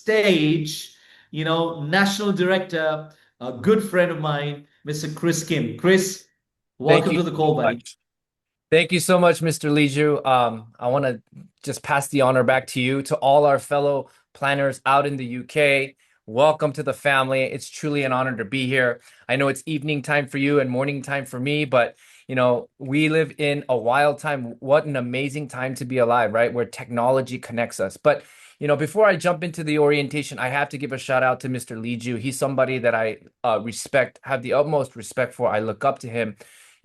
stage, National Director, a good friend of mine, Mr. Chris Kim. Chris, Thank welcome you to the so call, buddy. much. Thank you so much, Mr. Liju. I want to just pass the honor back to you, to all our fellow planners out in the UK. Welcome to the family. It's truly an honor to be here. I know it's evening time for you and morning time for me, but we live in a wild time. What an amazing time to be alive, right? Where technology connects us. But before I jump into the orientation, I have to give a shout out to Mr. Liju. He's somebody that I respect, have the utmost respect for. I look up to him.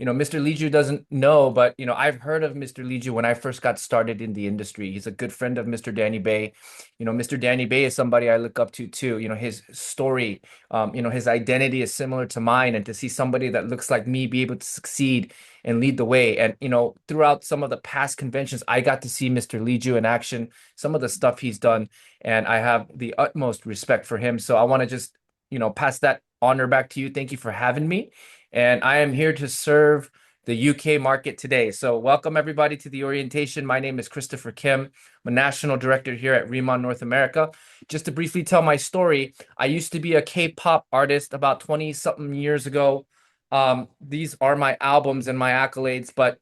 Mr. Liju doesn't know, but I've heard of Mr. Liju when I first got started in the industry. He's a good friend of Mr. Danny Bay. Mr. Danny Bay is somebody I look up to too. His story, his identity is similar to mine, and to see somebody that looks like me be able to succeed and lead the way. And throughout some of the past conventions, I got to see Mr. Liju in action, some of the stuff he's done, and I have the utmost respect for him. So I want to just pass that honor back to you. Thank you for having me, and I am here to serve the UK market today. So welcome everybody to the orientation. My name is Christopher Kim. I'm a national director here at Remon North America. Just to briefly tell my story, I used to be a K-pop artist about 20 something years ago. These are my albums and my accolades, but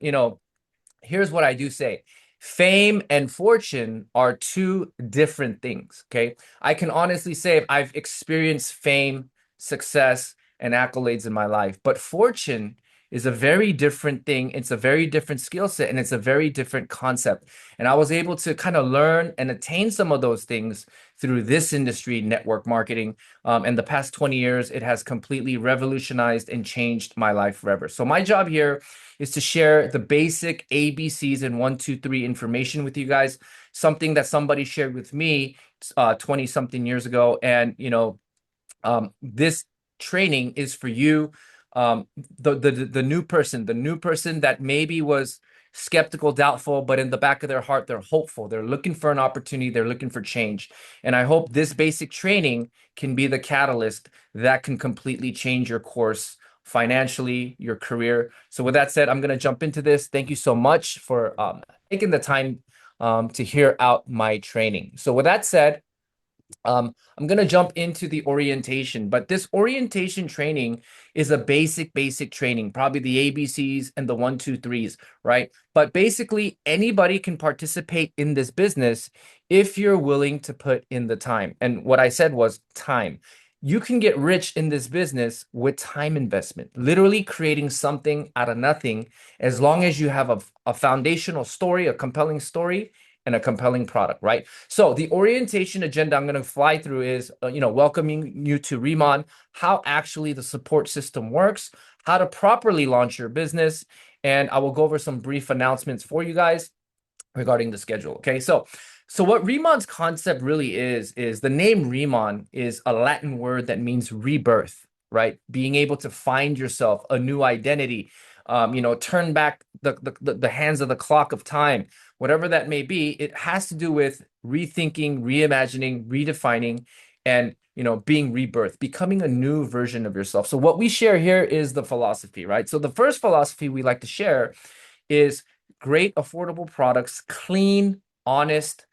here's what I do say. Fame and fortune are two different things, okay? I can honestly say I've experienced fame, success, and accolades in my life, but fortune is a very different thing. It's a very different skill set, and it's a very different concept. And I was able to kind of learn and attain some of those things through this industry, network marketing. And the past 20 years, it has completely revolutionized and changed my life forever. So my job here is to share the basic ABCs and 1, 2, 3 information with you guys, something that somebody shared with me 20 something years ago. And, this training is for you, the new person that maybe was skeptical, doubtful, but in the back of their heart, they're hopeful. They're looking for an opportunity. They're looking for change. And I hope this basic training can be the catalyst that can completely change your course financially, your career. So with that said, I'm going to jump into this. Thank you so much for taking the time to hear out my training. So with that said, I'm going to jump into the orientation, but this orientation training is a basic training, probably the ABCs and the 1, 2, 3s, right? But basically, anybody can participate in this business if you're willing to put in the time. And what I said was time. You can get rich in this business with time investment, literally creating something out of nothing, as long as you have a foundational story, a compelling story, and a compelling product, right? So the orientation agenda I'm going to fly through is, welcoming you to Remon, how actually the support system works, how to properly launch your business, and I will go over some brief announcements for you guys regarding the schedule. Okay, so what Remon's concept really is the name Remon is a Latin word that means rebirth, right? Being able to find yourself, a new identity, turn back the hands of the clock of time, whatever that may be. It has to do with rethinking, reimagining, redefining, and being rebirth, becoming a new version of yourself. So what we share here is the philosophy, right? So the first philosophy we like to share is great, affordable products, clean, honest,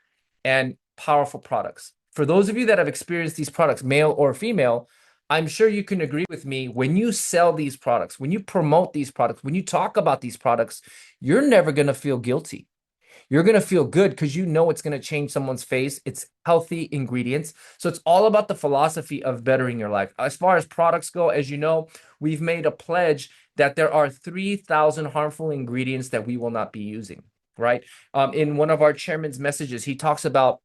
and powerful products. For those of you that have experienced these products, male or female, I'm sure you can agree with me. When you sell these products, when you promote these products, when you talk about these products, you're never going to feel guilty. You're going to feel good because you know it's going to change someone's face. It's healthy ingredients. So it's all about the philosophy of bettering your life. As far as products go, as you know, we've made a pledge that there are 3,000 harmful ingredients that we will not be using, right? In one of our chairman's messages, he talks about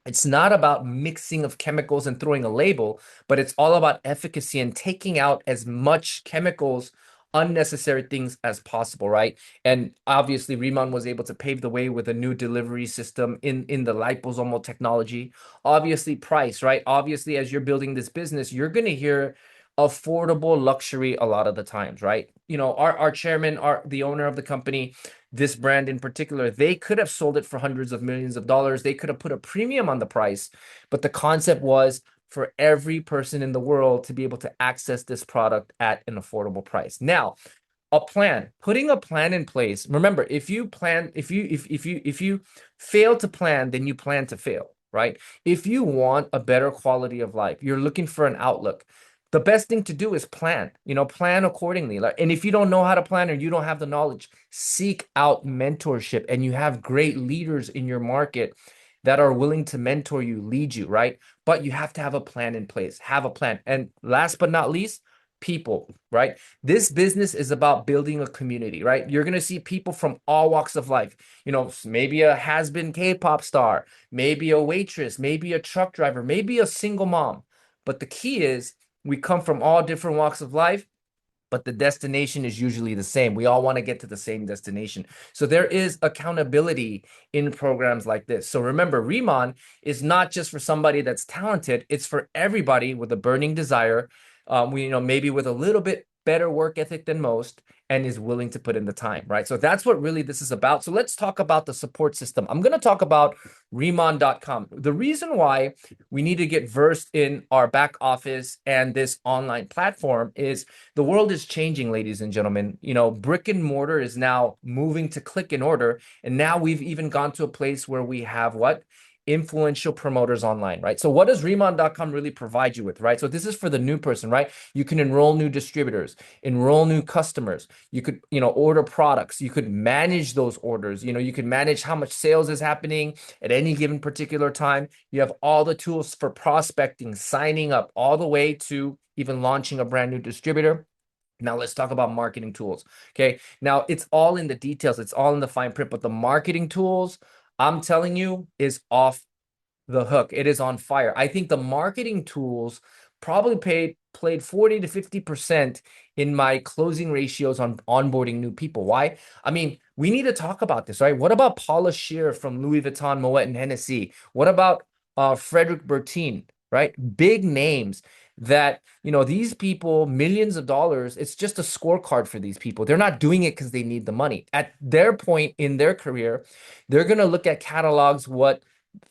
it's not about mixing of chemicals and throwing a label, but it's all about efficacy and taking out as much chemicals, unnecessary things as possible, right? And obviously, Remon was able to pave the way with a new delivery system in the liposomal technology. Obviously, price, right? Obviously, as you're building this business, you're going to hear affordable luxury a lot of the times, right? Our chairman, the owner of the company, this brand in particular, they could have sold it for hundreds of millions of dollars. They could have put a premium on the price, but the concept was for every person in the world to be able to access this product at an affordable price. Now, putting a plan in place. Remember, if you fail to plan, then you plan to fail. right? If you want a better quality of life, you're looking for an outlook. The best thing to do is plan, plan accordingly. Like, and if you don't know how to plan or you don't have the knowledge, seek out mentorship. And you have great leaders in your market that are willing to mentor you, lead you, right? But you have to have a plan in place, have a plan. And last but not least, people, right? This business is about building a community, right? You're going to see people from all walks of life, maybe a has-been K-pop star, maybe a waitress, maybe a truck driver, maybe a single mom. But the key is we come from all different walks of life, but the destination is usually the same. We all want to get to the same destination. So there is accountability in programs like this. So remember, Riemann is not just for somebody that's talented, it's for everybody with a burning desire, maybe with a little bit better work ethic than most, and is willing to put in the time, right? So that's what really this is about. So let's talk about the support system. I'm going to talk about Riemann.com. The reason why we need to get versed in our back office and this online platform is the world is changing, ladies and gentlemen. Brick and mortar is now moving to click and order. And now we've even gone to a place where we have what? Influential promoters online, right? So what does Riemann.com really provide you with, right? So this is for the new person, right? You can enroll new distributors, enroll new customers. You could, order products. You could manage those orders. You could manage how much sales is happening at any given particular time. You have all the tools for prospecting, signing up, all the way to even launching a brand new distributor. Now let's talk about marketing tools. Okay. Now it's all in the details. It's all in the fine print, but the marketing tools, I'm telling you, is off the hook. It is on fire. I think the marketing tools probably played 40 to 50% in my closing ratios on onboarding new people. Why? I mean, we need to talk about this, right? What about Paula Shear from Louis Vuitton, Moet and Hennessy? What about Frederic Bertin, right? Big names that, these people, millions of dollars, it's just a scorecard for these people. They're not doing it because they need the money. At their point in their career, they're going to look at catalogs, what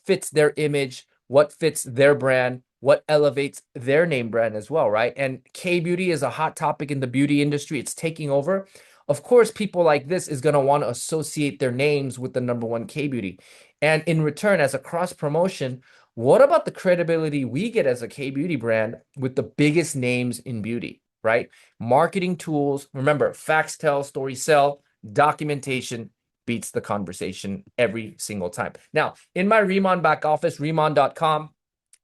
fits their image, what fits their brand, what elevates their name brand as well, right? And K-beauty is a hot topic in the beauty industry. It's taking over. Of course, people like this is going to want to associate their names with the number one K-beauty. And in return, as a cross promotion, what about the credibility we get as a K-beauty brand with the biggest names in beauty, right? Marketing tools. Remember, facts tell, stories sell, documentation beats the conversation every single time. Now, in my Riemann back office, Riemann.com,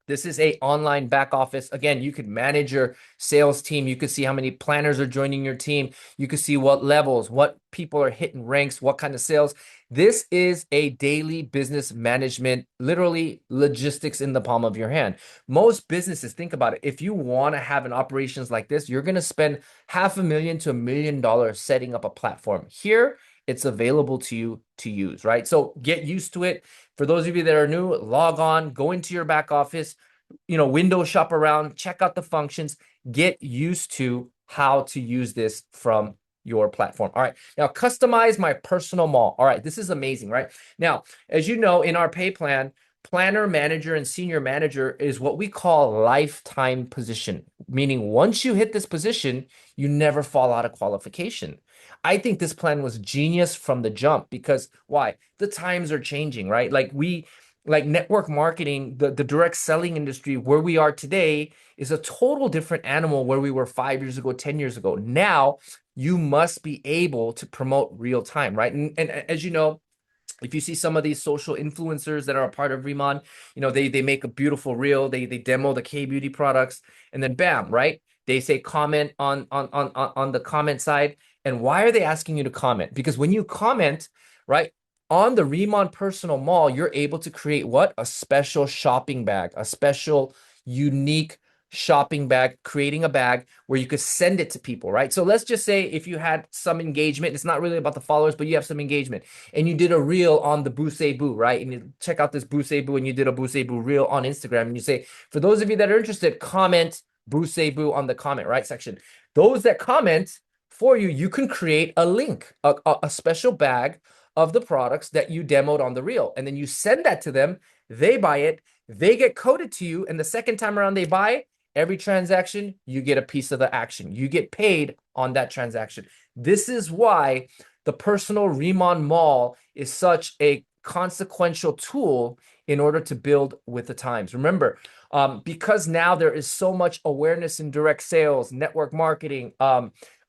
this is a online back office. Again, you could manage your sales team. You could see how many planners are joining your team. You could see what levels, what people are hitting ranks, what kind of sales. This is a daily business management, literally logistics in the palm of your hand. Most businesses, think about it. If you want to have an operations like this, you're going to spend $500,000 to $1 million setting up a platform. Here, it's available to you to use, right? So get used to it. For those of you that are new, log on, go into your back office, window shop around, check out the functions, get used to how to use this from your platform. All right. Now, customize my personal mall. All right. This is amazing, right? Now, as you know, in our pay plan, planner, manager, and senior manager is what we call lifetime position, meaning once you hit this position, you never fall out of qualification. I think this plan was genius from the jump because why? The times are changing, right? Like network marketing, the direct selling industry where we are today is a total different animal where we were 5 years ago, 10 years ago. Now you must be able to promote real time, right? And as you know, if you see some of these social influencers that are a part of Riemann, they make a beautiful reel, they demo the K-beauty products, and then bam, right? They say comment on the comment side. And why are they asking you to comment? Because when you comment, right, on the Riemann Personal Mall, you're able to create what? A special shopping bag, a special unique shopping bag, creating a bag where you could send it to people, right? So let's just say if you had some engagement, it's not really about the followers, but you have some engagement and you did a reel on the Bousey Boo, right? And you check out this Bousey Boo and you did a Bousey Boo reel on Instagram and you say, for those of you that are interested, comment Bousey Boo on the comment, right, section. Those that comment for you, you can create a link, a special bag of the products that you demoed on the reel. And then you send that to them, they buy it, they get coded to you. And the second time around they buy, every transaction, you get a piece of the action. You get paid on that transaction. This is why the personal Riemann Mall is such a consequential tool in order to build with the times. Remember, because now there is so much awareness in direct sales, network marketing,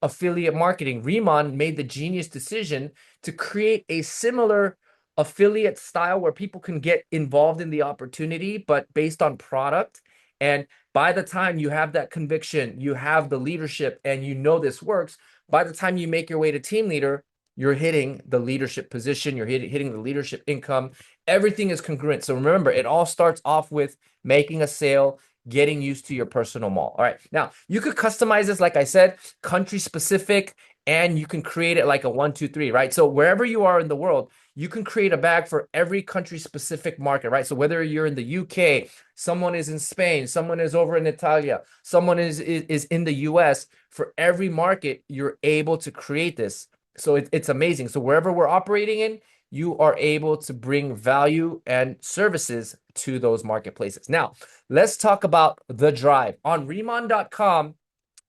affiliate marketing, Riemann made the genius decision to create a similar affiliate style where people can get involved in the opportunity, but based on product. And by the time you have that conviction, you have the leadership, and you know this works, by the time you make your way to team leader, you're hitting the leadership position, you're hitting the leadership income. Everything is congruent. So remember, it all starts off with making a sale, getting used to your personal mall. All right. Now, you could customize this, like I said, country specific, and you can create it like a 1, 2, 3, right? So wherever you are in the world, you can create a bag for every country specific market, right? So whether you're in the UK, someone is in Spain, someone is over in Italia, someone is in the US, for every market, you're able to create this. So it's amazing. So wherever we're operating in, you are able to bring value and services to those marketplaces. Now, let's talk about the drive. On Riemann.com,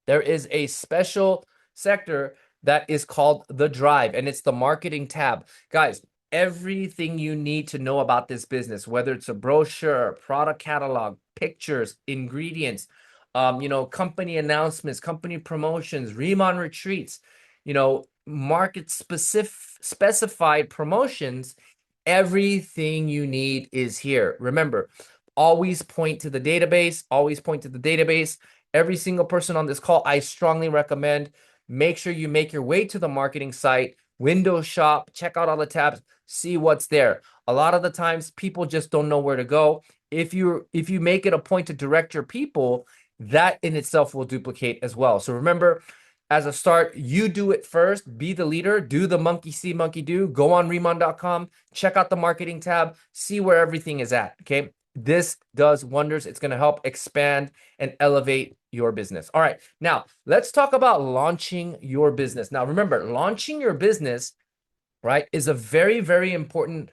there is a special sector that is called the drive, and it's the marketing tab. Guys, everything you need to know about this business, whether it's a brochure, product catalog, pictures, ingredients, company announcements, company promotions, Riemann retreats, market specified promotions, everything you need is here. Remember, always point to the database, always point to the database. Every single person on this call, I strongly recommend make sure you make your way to the marketing site, window shop, check out all the tabs, see what's there. A lot of the times people just don't know where to go. If you make it a point to direct your people, that in itself will duplicate as well. So remember, as a start, you do it first, be the leader, do the monkey see, monkey do, go on Riemann.com, check out the marketing tab, see where everything is at, okay? This does wonders. It's going to help expand and elevate your business. All right, now let's talk about launching your business. Now, remember, launching your business, right, is a very, very important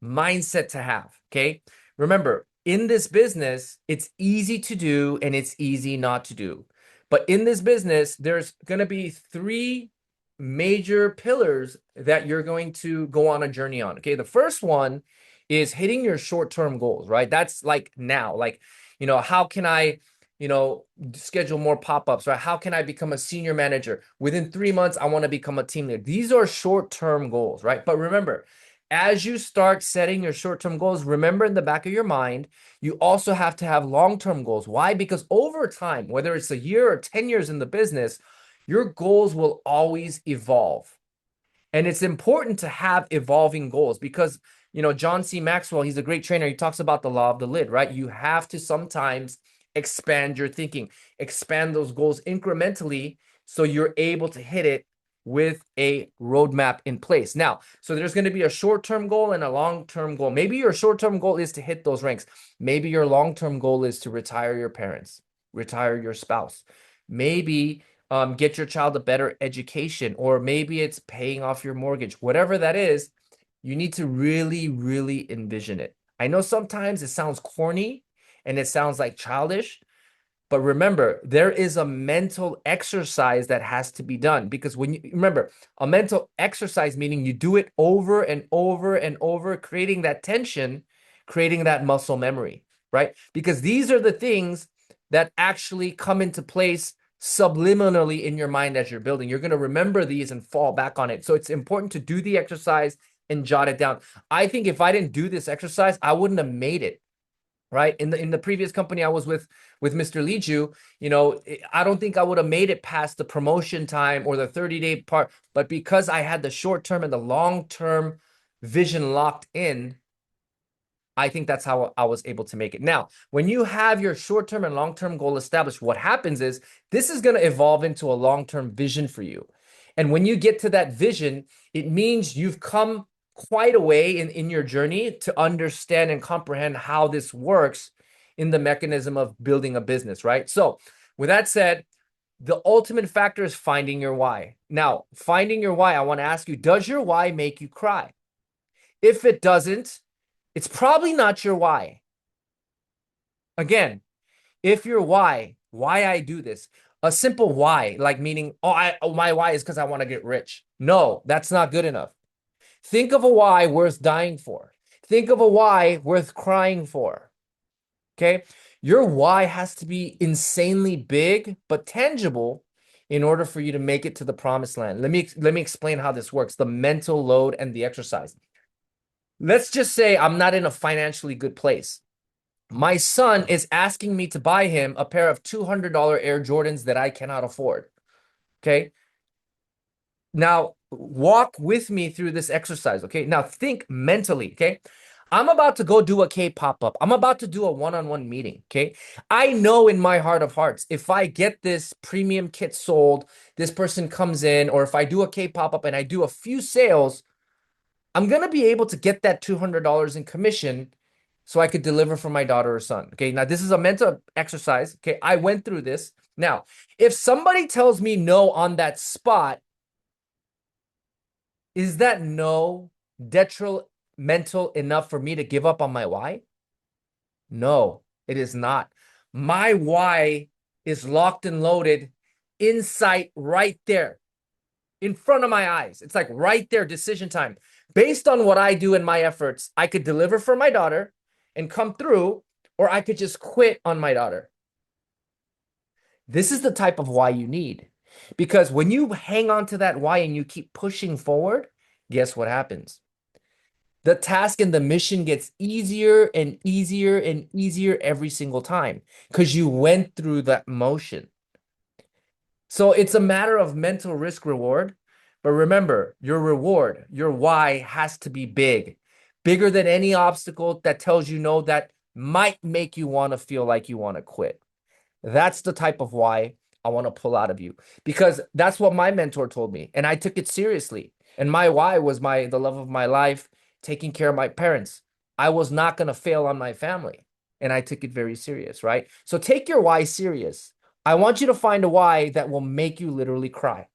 mindset to have, okay? Remember, in this business, it's easy to do and it's easy not to do. But in this business, there's going to be 3 major pillars that you're going to go on a journey on, okay? The first one is hitting your short-term goals, right? That's like now, like, how can I, schedule more pop-ups, right? How can I become a senior manager? Within 3 months, I want to become a team leader. These are short-term goals, right? But remember, as you start setting your short-term goals, remember in the back of your mind, you also have to have long-term goals. Why? Because over time, whether it's a year or 10 years in the business, your goals will always evolve. And it's important to have evolving goals because, John C. Maxwell, he's a great trainer. He talks about the law of the lid, right? You have to sometimes expand your thinking, expand those goals incrementally so you're able to hit it with a roadmap in place. Now, so there's going to be a short-term goal and a long-term goal. Maybe your short-term goal is to hit those ranks. Maybe your long-term goal is to retire your parents, retire your spouse. Maybe get your child a better education, or maybe it's paying off your mortgage. Whatever that is, you need to really, really envision it. I know sometimes it sounds corny and it sounds like childish, but remember, there is a mental exercise that has to be done because remember, a mental exercise meaning you do it over and over and over, creating that tension, creating that muscle memory, right? Because these are the things that actually come into place subliminally in your mind as you're building. You're going to remember these and fall back on it. So it's important to do the exercise and jot it down. I think if I didn't do this exercise, I wouldn't have made it. Right. In the previous company I was with Mr. Liju, I don't think I would have made it past the promotion time or the 30-day part. But because I had the short term and the long term vision locked in, I think that's how I was able to make it. Now, when you have your short term and long term goal established, what happens is this is going to evolve into a long term vision for you. And when you get to that vision, it means you've come quite a way in your journey to understand and comprehend how this works in the mechanism of building a business, right? So with that said, the ultimate factor is finding your why. Now, finding your why, I want to ask you, does your why make you cry? If it doesn't, it's probably not your why. Again, if your why I do this, a simple why, like meaning, my why is because I want to get rich. No, that's not good enough. Think of a why worth dying for. Think of a why worth crying for. Okay. Your why has to be insanely big but tangible in order for you to make it to the promised land. Let me explain how this works, the mental load and the exercise. Let's just say I'm not in a financially good place. My son is asking me to buy him a pair of $200 Air Jordans that I cannot afford. Okay. Now, walk with me through this exercise. Okay. Now, think mentally. Okay. I'm about to go do a K pop-up. I'm about to do a one-on-one meeting. Okay. I know in my heart of hearts, if I get this premium kit sold, this person comes in, or if I do a K pop-up and I do a few sales, I'm going to be able to get that $200 in commission so I could deliver for my daughter or son. Okay. Now, this is a mental exercise. Okay. I went through this. Now, if somebody tells me no on that spot, is that no detrimental enough for me to give up on my why? No, it is not. My why is locked and loaded, in sight, right there, in front of my eyes. It's like right there, decision time. Based on what I do in my efforts, I could deliver for my daughter and come through, or I could just quit on my daughter. This is the type of why you need. Because when you hang on to that why and you keep pushing forward, guess what happens? The task and the mission gets easier and easier and easier every single time because you went through that motion. So it's a matter of mental risk reward. But remember, your reward, your why has to be big, bigger than any obstacle that tells you no, that might make you want to feel like you want to quit. That's the type of why I want to pull out of you, because that's what my mentor told me. And I took it seriously. And my why was the love of my life, taking care of my parents. I was not going to fail on my family. And I took it very serious, right? So take your why serious. I want you to find a why that will make you literally cry.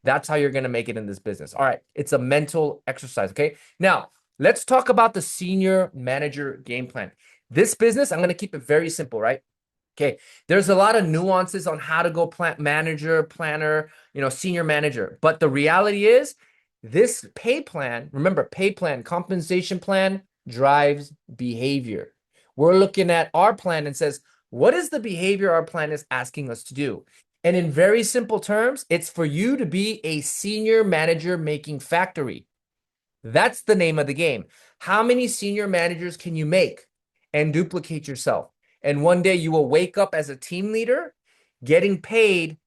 That's how you're going to make it in this business. All right. It's a mental exercise. Okay. Now, let's talk about the senior manager game plan. This business, I'm going to keep it very simple, right? Okay. There's a lot of nuances on how to go manager, planner, senior manager. But the reality is this pay plan, remember, pay plan, compensation plan drives behavior. We're looking at our plan and says, what is the behavior our plan is asking us to do? And in very simple terms, it's for you to be a senior manager making factory. That's the name of the game. How many senior managers can you make and duplicate yourself? And one day you will wake up as a team leader getting paid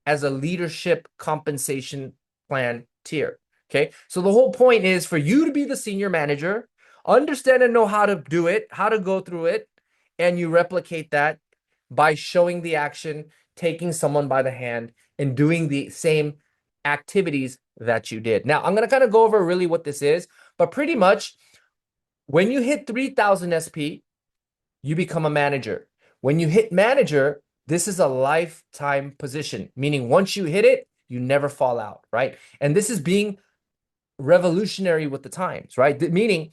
as a leadership compensation plan tier. Okay. So the whole point is for you to be the senior manager, understand and know how to do it, how to go through it, and you replicate that by showing the action, taking someone by the hand, and doing the same activities that you did. Now, I'm going to kind of go over really what this is, but pretty much when you hit 3,000 SP, you become a manager. When you hit manager, this is a lifetime position, meaning once you hit it, you never fall out, right? And this is being revolutionary with the times, right? Meaning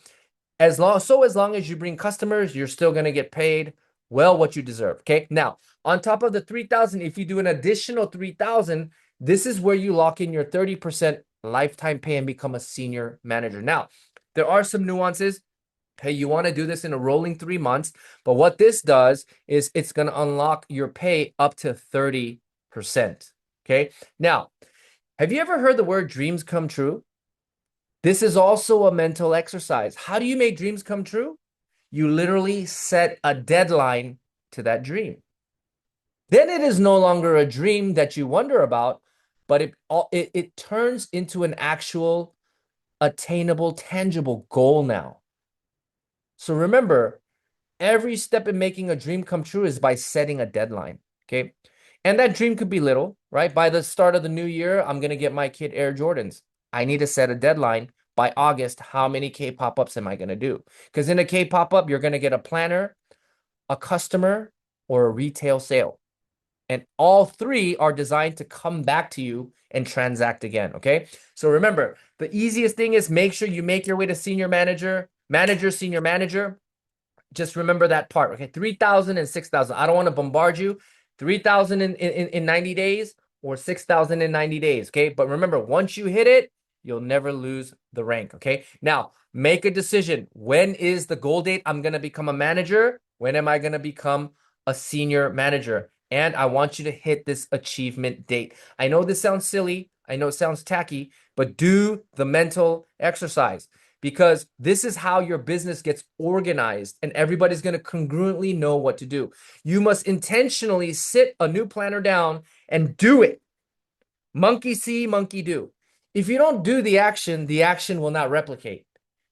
as long as you bring customers, you're still going to get paid well what you deserve. Okay. Now, on top of the 3,000, if you do an additional 3,000, this is where you lock in your 30% lifetime pay and become a senior manager. Now, there are some nuances. Hey, you want to do this in a rolling 3 months, but what this does is it's going to unlock your pay up to 30%. Okay. Now, have you ever heard the word dreams come true? This is also a mental exercise. How do you make dreams come true? You literally set a deadline to that dream. Then it is no longer a dream that you wonder about, but it turns into an actual attainable, tangible goal now. So remember, every step in making a dream come true is by setting a deadline, okay? And that dream could be little, right? By the start of the new year, I'm going to get my kid Air Jordans. I need to set a deadline by August. How many K pop-ups am I going to do? Because in a K pop-up, you're going to get a planner, a customer, or a retail sale. And all three are designed to come back to you and transact again, okay? So remember, the easiest thing is make sure you make your way to senior manager, senior manager. Just remember that part, okay? 3,000 and 6,000. I don't want to bombard you. 3,000 in 90 days or 6,000 in 90 days, okay? But remember, once you hit it, you'll never lose the rank. Okay. Now, make a decision. When is the goal date? I'm going to become a manager. When am I going to become a senior manager? And I want you to hit this achievement date. I know this sounds silly. I know it sounds tacky, but do the mental exercise, because this is how your business gets organized and everybody's going to congruently know what to do. You must intentionally sit a new planner down and do it. Monkey see, monkey do. If you don't do the action will not replicate.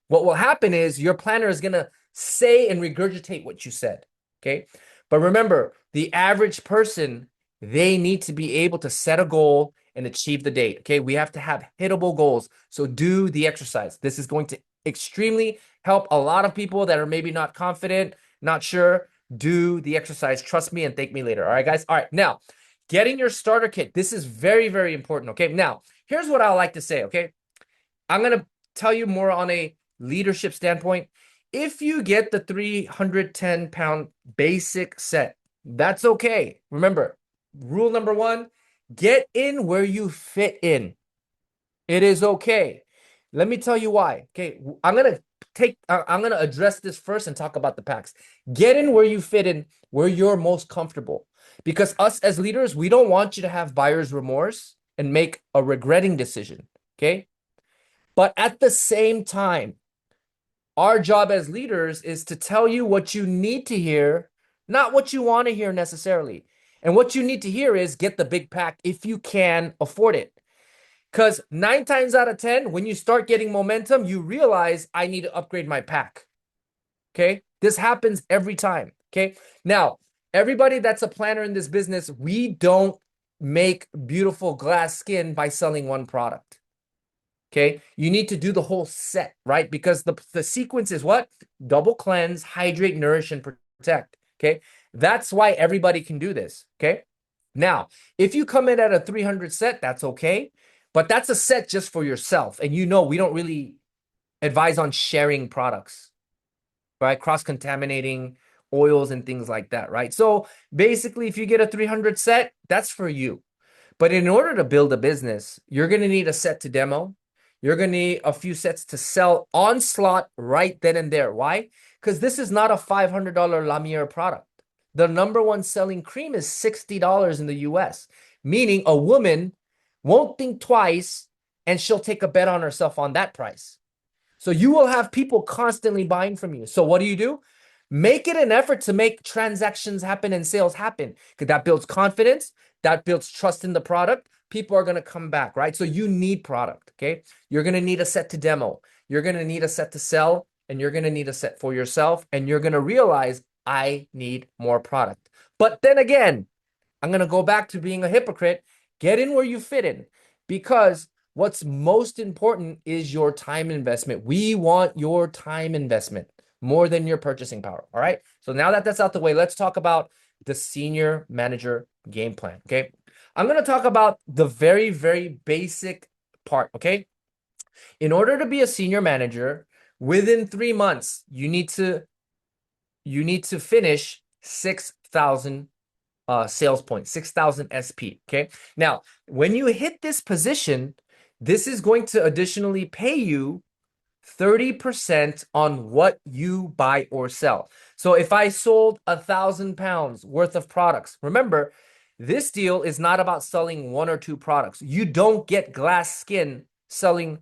What will happen is your planner is going to say and regurgitate what you said. Okay. But remember, the average person, they need to be able to set a goal and achieve the date. Okay. We have to have hittable goals. So do the exercise. This is going to extremely help a lot of people that are maybe not confident, not sure. Do the exercise. Trust me and thank me later. All right, guys. All right. Now, getting your starter kit. This is very, very important. Okay. Now, here's what I like to say. Okay. I'm going to tell you more on a leadership standpoint. If you get the 310-pound basic set, that's okay. Remember, rule number one, get in where you fit in. It is okay. Let me tell you why. Okay, I'm going to address this first and talk about the packs. Get in where you fit in, where you're most comfortable. Because us as leaders, we don't want you to have buyer's remorse and make a regretting decision. Okay? But at the same time, our job as leaders is to tell you what you need to hear, not what you want to hear necessarily. And what you need to hear is get the big pack if you can afford it. Because 9 times out of 10, when you start getting momentum, you realize I need to upgrade my pack. Okay? This happens every time. Okay? Now, everybody that's a planner in this business, we don't make beautiful glass skin by selling one product. Okay, you need to do the whole set, right? Because the sequence is what? Double cleanse, hydrate, nourish, and protect. Okay, that's why everybody can do this. Okay, now if you come in at a 300 set, that's okay, but that's a set just for yourself. And you know, we don't really advise on sharing products, right? Cross-contaminating oils and things like that, right? So basically, if you get a 300 set, that's for you. But in order to build a business, you're going to need a set to demo. You're going to need a few sets to sell on slot right then and there. Why? Because this is not a $500 Lamier product. The number one selling cream is $60 in the US, meaning a woman won't think twice and she'll take a bet on herself on that price. So you will have people constantly buying from you. So what do? Make it an effort to make transactions happen and sales happen, because that builds confidence, that builds trust in the product. People are going to come back, right? So you need product, okay? You're going to need a set to demo. You're going to need a set to sell, and you're going to need a set for yourself, and you're going to realize I need more product. But then again, I'm going to go back to being a hypocrite. Get in where you fit in, because what's most important is your time investment. We want your time investment more than your purchasing power. All right. So now that that's out the way, let's talk about the senior manager game plan. Okay. I'm going to talk about the very, very basic part. Okay. In order to be a senior manager, within 3 months, you need to finish 6,000 sales points, 6,000 SP. Okay. Now, when you hit this position, this is going to additionally pay you 30% on what you buy or sell. So if I sold 1,000 pounds worth of products, remember, this deal is not about selling 1 or 2 products. You don't get glass skin selling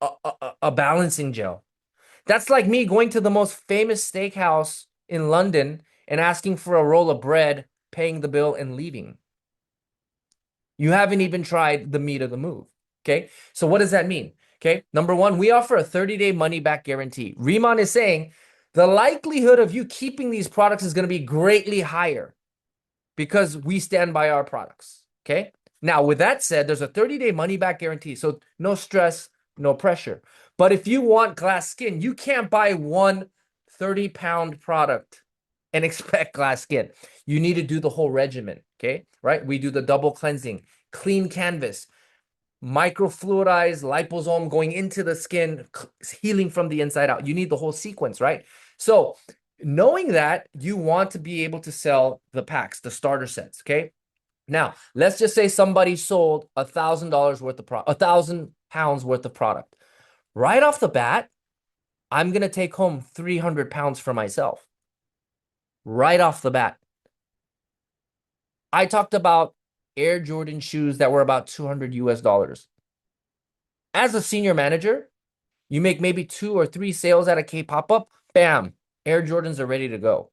a balancing gel. That's like me going to the most famous steakhouse in London and asking for a roll of bread, paying the bill, and leaving. You haven't even tried the meat of the move. Okay. So what does that mean? Okay. Number one, we offer a 30-day money back guarantee. Riemann is saying the likelihood of you keeping these products is going to be greatly higher because we stand by our products. Okay. Now, with that said, there's a 30-day money back guarantee. So no stress, no pressure. But if you want glass skin, you can't buy one 30-pound product and expect glass skin. You need to do the whole regimen. Okay. Right. We do the double cleansing, clean canvas, microfluidized liposome going into the skin, healing from the inside out. You need the whole sequence, right? So knowing that, you want to be able to sell the packs, the starter sets, okay? Now, let's just say somebody sold $1,000 worth of product, 1,000 pounds worth of product. Right off the bat, I'm going to take home 300 pounds for myself. Right off the bat. I talked about Air Jordan shoes that were about 200 US dollars. As a senior manager, you make maybe 2 or 3 sales at a K pop-up, bam, Air Jordans are ready to go.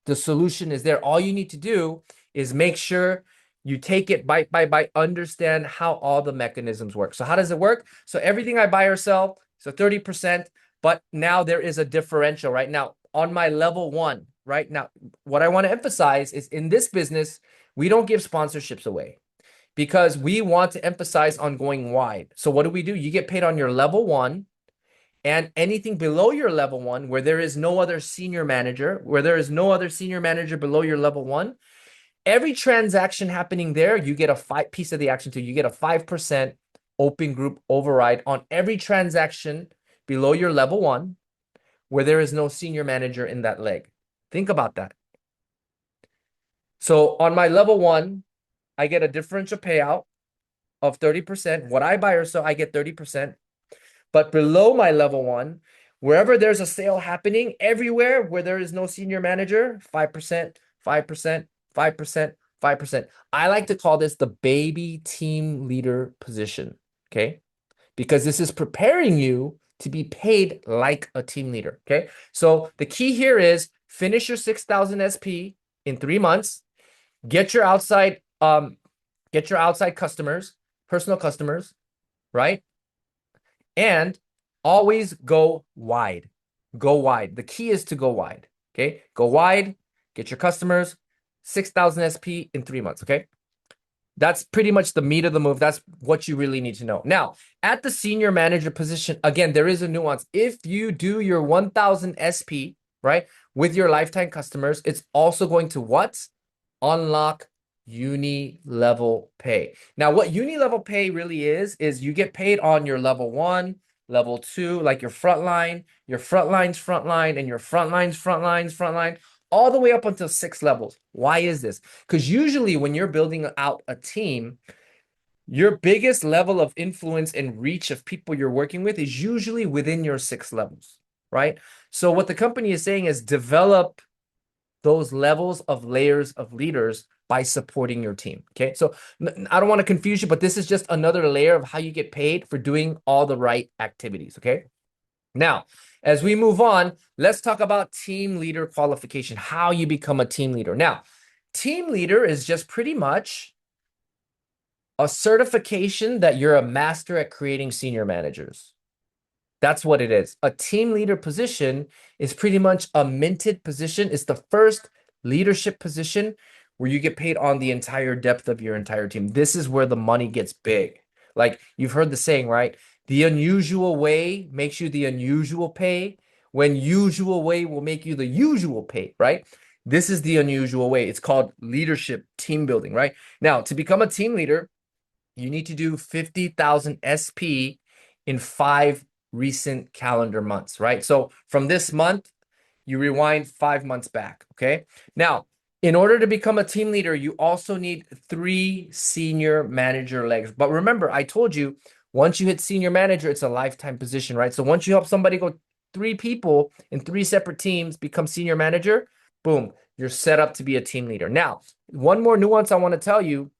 The solution is there. All you need to do is make sure you take it bite by bite, understand how all the mechanisms work. So how does it work? So everything I buy or sell, so 30%, but now there is a differential right now on my level 1, right? Now, what I want to emphasize is in this business, we don't give sponsorships away because we want to emphasize on going wide. So what do? You get paid on your level 1, and anything below your level 1, where there is no other senior manager, below your level 1, every transaction happening there, you get a piece of the action too. You get a 5% open group override on every transaction below your level 1, where there is no senior manager in that leg. Think about that. So on my level 1, I get a differential payout of 30%. What I buy or sell, I get 30%. But below my level 1, wherever there's a sale happening, everywhere where there is no senior manager, 5%, 5%, 5%, 5%. I like to call this the baby team leader position, okay? Because this is preparing you to be paid like a team leader, okay? So the key here is finish your 6,000 SP in 3 months, get your outside customers, personal customers, right? And always go wide. Go wide. The key is to go wide. Okay. Go wide, get your customers, 6,000 SP in 3 months. Okay. That's pretty much the meat of the move. That's what you really need to know. Now, at the senior manager position, again, there is a nuance. If you do your 1,000 SP, right, with your lifetime customers, it's also going to what? Unlock uni level pay. Now, what uni level pay really is you get paid on your level 1, level 2, like your frontline's frontline, and your frontline's frontline, all the way up until 6 levels. Why is this? Because usually when you're building out a team, your biggest level of influence and reach of people you're working with is usually within your 6 levels, right? So what the company is saying is develop those levels of layers of leaders by supporting your team. Okay. So I don't want to confuse you, but this is just another layer of how you get paid for doing all the right activities. Okay. Now, as we move on, let's talk about team leader qualification, how you become a team leader. Now, team leader is just pretty much a certification that you're a master at creating senior managers. That's what it is. A team leader position is pretty much a minted position. It's the first leadership position where you get paid on the entire depth of your entire team. This is where the money gets big. Like you've heard the saying, right? The unusual way makes you the unusual pay, when usual way will make you the usual pay, right? This is the unusual way. It's called leadership, team building, right? Now, to become a team leader, you need to do 50,000 SP in 5 recent calendar months, right? So from this month, you rewind 5 months back, okay? Now, in order to become a team leader, you also need 3 senior manager legs. But remember, I told you, once you hit senior manager, it's a lifetime position, right? So once you help somebody go 3 people in 3 separate teams become senior manager, boom, you're set up to be a team leader. Now, one more nuance I want to tell you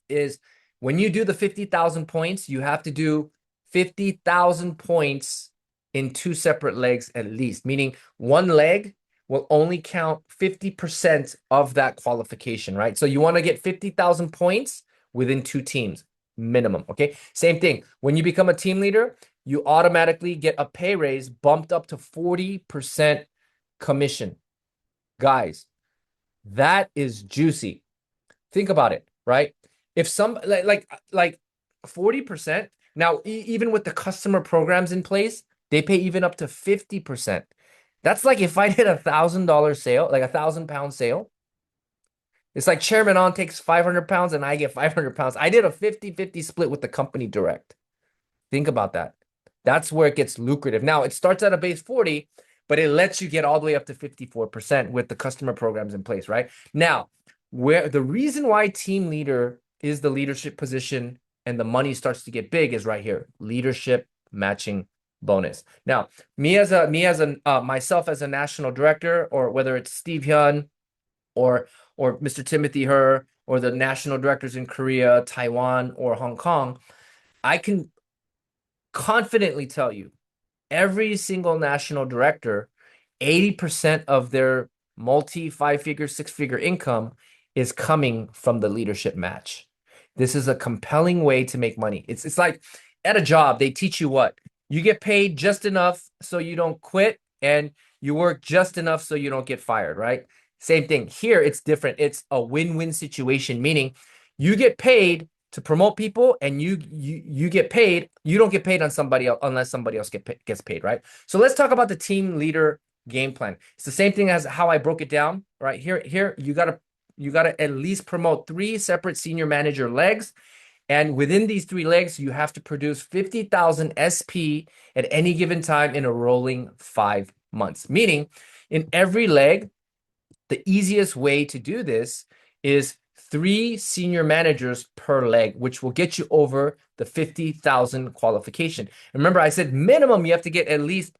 is when you do the 50,000 points, you have to do 50,000 points in 2 separate legs at least, meaning one leg will only count 50% of that qualification, right? So you want to get 50,000 points within 2 teams minimum, okay? Same thing. When you become a team leader, you automatically get a pay raise bumped up to 40% commission. Guys, that is juicy. Think about it, right? If some like 40%, now even with the customer programs in place, they pay even up to 50%. That's like if I did $1,000 sale, like £1,000 sale. It's like Chairman On takes 500 pounds and I get 500 pounds. I did a 50-50 split with the company direct. Think about that. That's where it gets lucrative. Now it starts at a base 40, but it lets you get all the way up to 54% with the customer programs in place, right? Now, where the reason why team leader is the leadership position and the money starts to get big is right here, leadership matching bonus. Now, myself as a national director, or whether it's Steve Hyun or Mr. Timothy Her, or the national directors in Korea, Taiwan, or Hong Kong, I can confidently tell you every single national director, 80% of their multi five-figure, six-figure income is coming from the leadership match. This is a compelling way to make money. It's like at a job, they teach you what? You get paid just enough so you don't quit, and you work just enough so you don't get fired, right? Same thing. Here, it's different. It's a win-win situation, meaning you get paid to promote people, and you get paid. You don't get paid on somebody else unless somebody else gets paid, right? So let's talk about the team leader game plan. It's the same thing as how I broke it down, right? Here you gotta at least promote 3 separate senior manager legs. And within these 3 legs, you have to produce 50,000 SP at any given time in a rolling 5 months. Meaning, in every leg, the easiest way to do this is 3 senior managers per leg, which will get you over the 50,000 qualification. Remember, I said minimum you have to get at least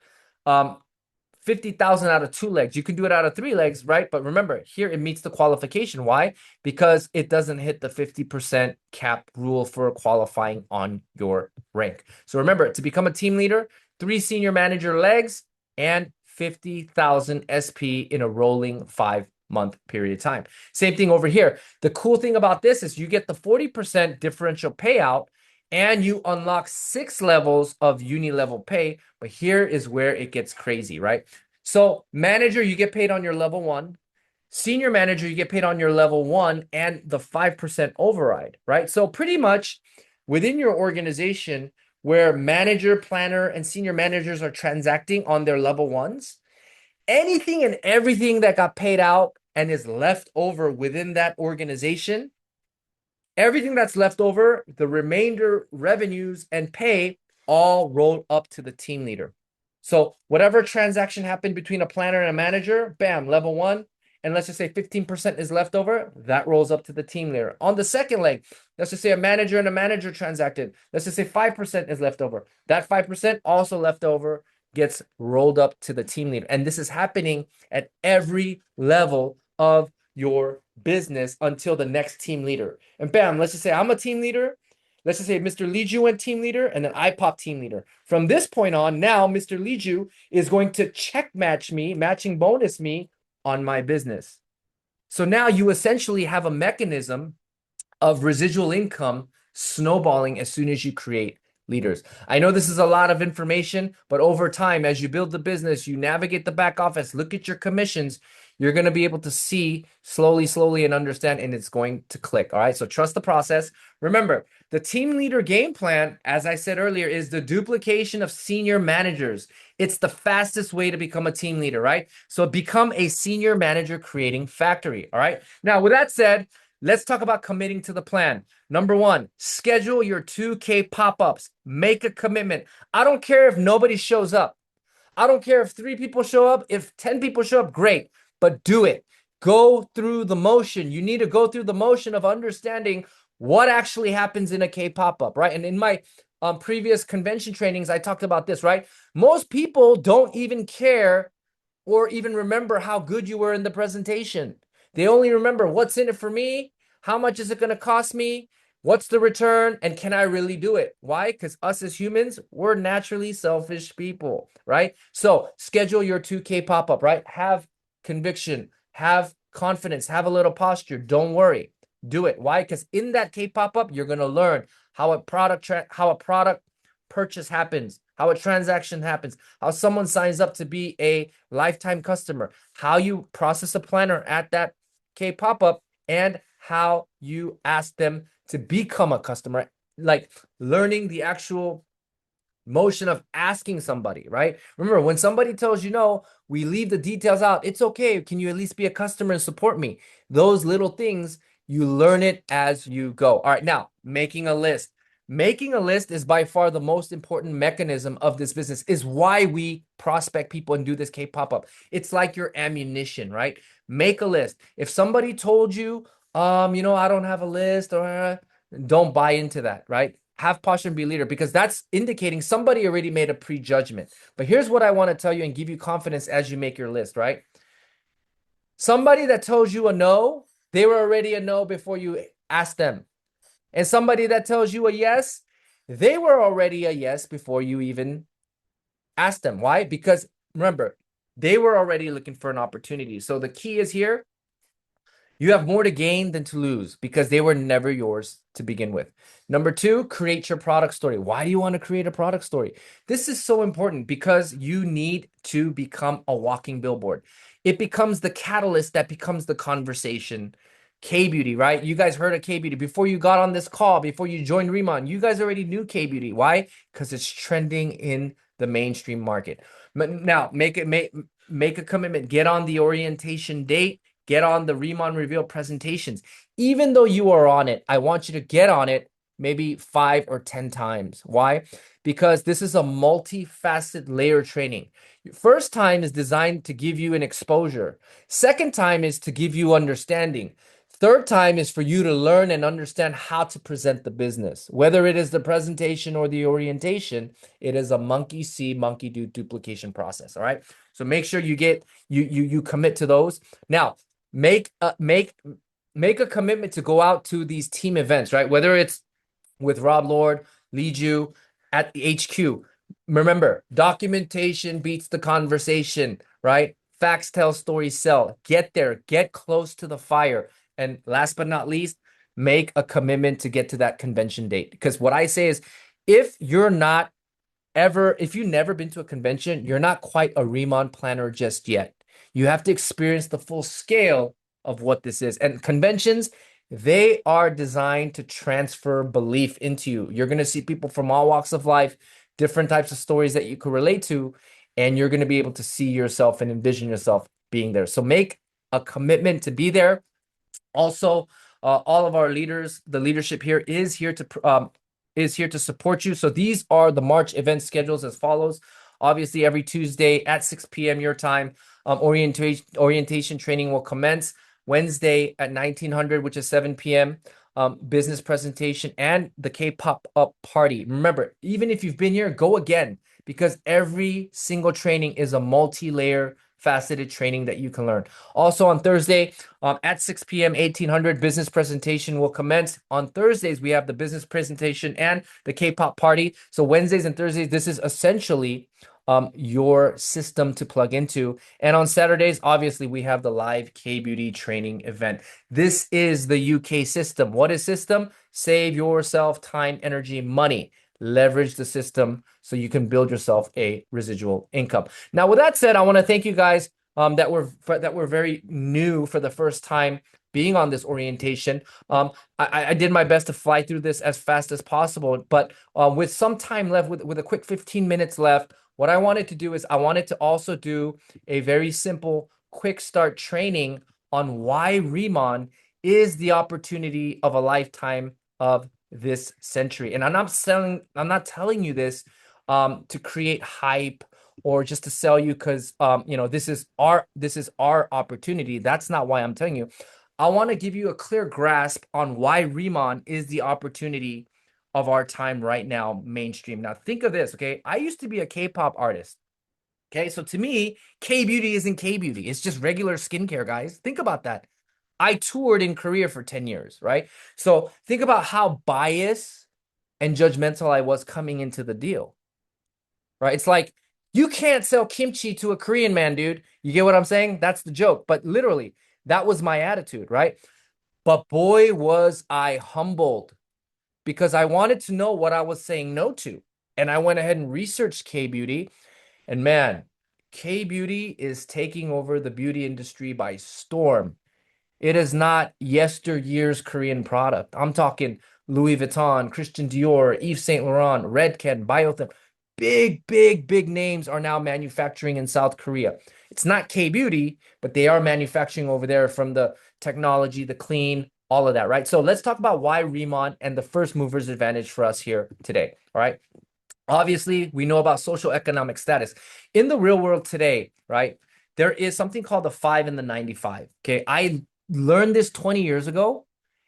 50,000 out of 2 legs. You can do it out of 3 legs, right? But remember, here it meets the qualification. Why? Because it doesn't hit the 50% cap rule for qualifying on your rank. So remember, to become a team leader, 3 senior manager legs and 50,000 SP in a rolling 5-month period of time. Same thing over here. The cool thing about this is you get the 40% differential payout, and you unlock 6 levels of uni-level pay. But here is where it gets crazy, right? So manager, you get paid on your level 1. Senior manager, you get paid on your level 1 and the 5% override, right? So pretty much within your organization, where manager, planner, and senior managers are transacting on their level 1s, anything and everything that got paid out and is left over within that organization, everything that's left over, the remainder revenues and pay, all roll up to the team leader. So whatever transaction happened between a planner and a manager, bam, level 1. And let's just say 15% is left over, that rolls up to the team leader. On the second leg, let's just say a manager and a manager transacted. Let's just say 5% is left over. That 5% also left over gets rolled up to the team leader. And this is happening at every level of your business until the next team leader. And bam, let's just say I'm a team leader. Let's just say Mr. Liju went team leader, and then I pop team leader. From this point on, now Mr. Liju is going to check match me, matching bonus me on my business. So now you essentially have a mechanism of residual income snowballing as soon as you create leaders. I know this is a lot of information, but over time, as you build the business, you navigate the back office, look at your commissions, you're going to be able to see slowly and understand, and it's going to click. All right. So trust the process. Remember, the team leader game plan, as I said earlier, is the duplication of senior managers. It's the fastest way to become a team leader, right? So become a senior manager creating factory. All right. Now, with that said, let's talk about committing to the plan. Number 1, schedule your 2K pop-ups. Make a commitment. I don't care if nobody shows up. I don't care if 3 people show up. If 10 people show up, great. But do it. Go through the motion. You need to go through the motion of understanding what actually happens in a K pop-up, right? And in my previous convention trainings, I talked about this, right? Most people don't even care or even remember how good you were in the presentation. They only remember what's in it for me, how much is it going to cost me, what's the return, and can I really do it? Why? Because us as humans, we're naturally selfish people, right? So schedule your 2K pop-up, right? Have conviction, have confidence, have a little posture. Don't worry. Do it. Why? Because in that K pop-up, you're going to learn how a product purchase happens, how a transaction happens, how someone signs up to be a lifetime customer, how you process a planner at that K pop-up, and how you ask them to become a customer, like learning the actual motion of asking somebody, right? Remember, when somebody tells you no, we leave the details out. It's okay. Can you at least be a customer and support me? Those little things, you learn it as you go. All right, now, making a list. Making a list is by far the most important mechanism of this business, is why we prospect people and do this K pop-up. It's like your ammunition, right? Make a list. If somebody told you, I don't have a list, or don't buy into that, right? Have posture and be leader, because that's indicating somebody already made a prejudgment. But here's what I want to tell you and give you confidence as you make your list, right? Somebody that tells you a no, they were already a no before you asked them. And somebody that tells you a yes, they were already a yes before you even asked them. Why? Because remember, they were already looking for an opportunity. So the key is here, you have more to gain than to lose because they were never yours to begin with. Number two, create your product story. Why do you want to create a product story? This is so important because you need to become a walking billboard. It becomes the catalyst that becomes the conversation. K-Beauty, right? You guys heard of K-Beauty before you got on this call, before you joined Remon. You guys already knew K-Beauty. Why? Because it's trending in the mainstream market. Now, make a commitment. Get on the orientation date. Get on the Remon Reveal presentations. Even though you are on it, I want you to get on it maybe 5 or 10 times. Why? Because this is a multifaceted layer training. First time is designed to give you an exposure. Second time is to give you understanding. Third time is for you to learn and understand how to present the business. Whether it is the presentation or the orientation, it is a monkey see, monkey do duplication process. All right. So make sure you get you commit to those. Now, make a commitment to go out to these team events, right? Whether it's with Rob Lord, Lee Ju at the HQ. Remember, documentation beats the conversation, right? Facts tell, stories sell. Get there, get close to the fire. And last but not least, make a commitment to get to that convention date. Because what I say is, if you've never been to a convention, you're not quite a Remon planner just yet. You have to experience the full scale of what this is. And conventions, they are designed to transfer belief into you. You're going to see people from all walks of life, different types of stories that you could relate to, and you're going to be able to see yourself and envision yourself being there. So make a commitment to be there. Also, all of our leaders, the leadership here is here to support you. So these are the March event schedules as follows. Obviously, every Tuesday at 6 p.m. your time, orientation training will commence. Wednesday at 1900, which is 7 p.m. Business presentation and the K-pop up party. Remember, even if you've been here, go again, because every single training is a multi-layer faceted training that you can learn. Also on Thursday at 6 p.m. 1800, business presentation will commence. On Thursdays, we have the business presentation and the K-pop party. So Wednesdays and Thursdays, this is essentially your system to plug into. And on Saturdays, obviously, we have the live K-Beauty training event. This is the UK system. What is system? Save yourself time, energy, money. Leverage the system so you can build yourself a residual income. Now, with that said, I want to thank you guys that were very new for the first time being on this orientation. I did my best to fly through this as fast as possible, but with some time left, with a quick 15 minutes left, what I wanted to do is I wanted to also do a very simple quick start training on why Remon is the opportunity of a lifetime of this century. And I'm not telling you this to create hype or just to sell you because this is our opportunity. That's not why I'm telling you. I want to give you a clear grasp on why Remon is the opportunity of our time right now, mainstream. Now think of this, okay? I used to be a K-pop artist. Okay, so to me, K-Beauty isn't K-Beauty. It's just regular skincare, guys. Think about that. I toured in Korea for 10 years, right? So think about how biased and judgmental I was coming into the deal, right? It's like, you can't sell kimchi to a Korean man, dude. You get what I'm saying? That's the joke. But literally, that was my attitude, right? But boy, was I humbled because I wanted to know what I was saying no to. And I went ahead and researched K-Beauty. And man, K-Beauty is taking over the beauty industry by storm. It is not yesteryear's Korean product. I'm talking Louis Vuitton, Christian Dior, Yves Saint Laurent, Redken, Biotherm. Big, big, big names are now manufacturing in South Korea. It's not K-Beauty, but they are manufacturing over there from the technology, the clean, all of that, right? So let's talk about why Remon and the first mover's advantage for us here today, all right? Obviously, we know about social economic status. In the real world today, right, there is something called the 5 and the 95, okay? I learned this 20 years ago,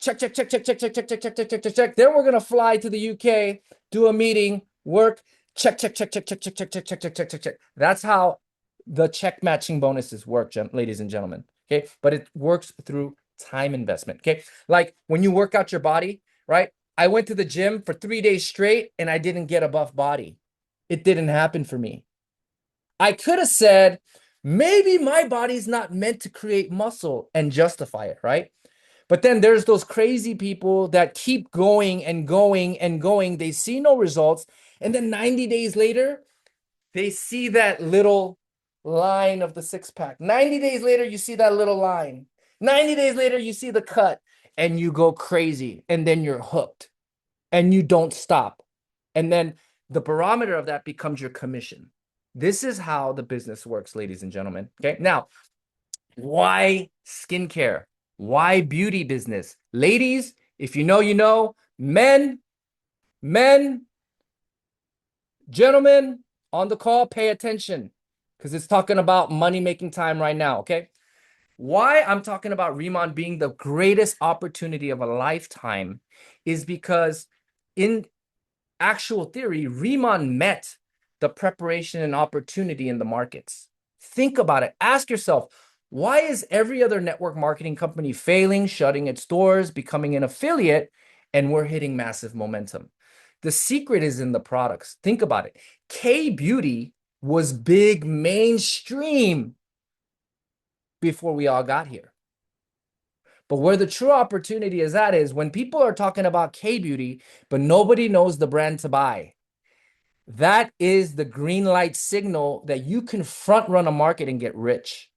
check, check, check, check, check, check, check, check, check, check, check, check, check. Then we're gonna fly to the UK, do a meeting, work, check, check, check, check, check, check, check, check, check, check, check, check, check. That's how the check matching bonuses work, ladies and gentlemen. Okay, but it works through time investment. Okay, like when you work out your body, right? I went to the gym for 3 days straight and I didn't get a buff body. It didn't happen for me. I could have said, maybe my body's not meant to create muscle and justify it, right? But then there's those crazy people that keep going and going and going. They see no results. And then 90 days later, they see that little line of the six pack. 90 days later, you see that little line. 90 days later, you see the cut and you go crazy. And then you're hooked and you don't stop. And then the barometer of that becomes your commission. This is how the business works, ladies and gentlemen. Okay. Now, why skincare? Why beauty business? Ladies, if you know, you know. Men, gentlemen on the call, pay attention because it's talking about money making time right now. Okay. Why I'm talking about Riemann being the greatest opportunity of a lifetime is because in actual theory, Riemann met the preparation and opportunity in the markets. Think about it. Ask yourself, why is every other network marketing company failing, shutting its doors, becoming an affiliate, and we're hitting massive momentum? The secret is in the products. Think about it. K-Beauty was big mainstream before we all got here. But where the true opportunity is at is when people are talking about K-Beauty, but nobody knows the brand to buy. That is the green light signal that you can front run a market and get rich.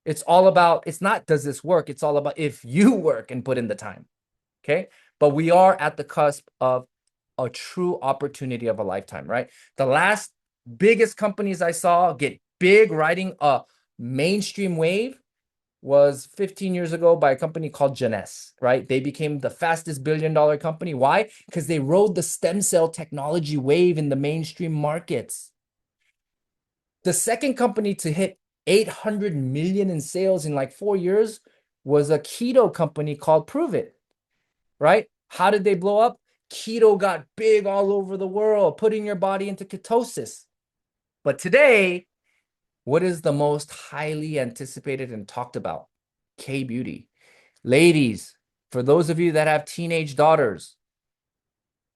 It's all about, it's not does this work? It's all about if you work and put in the time. Okay. But we are at the cusp of a true opportunity of a lifetime, right? The last biggest companies I saw get big riding a mainstream wave was 15 years ago by a company called Jeunesse, right? They became the fastest billion-dollar company. Why? Because they rode the stem cell technology wave in the mainstream markets. The second company to hit 800 million in sales in like 4 years was a keto company called Prove It, right? How did they blow up? Keto got big all over the world, putting your body into ketosis. But today, what is the most highly anticipated and talked about? K-Beauty. Ladies, for those of you that have teenage daughters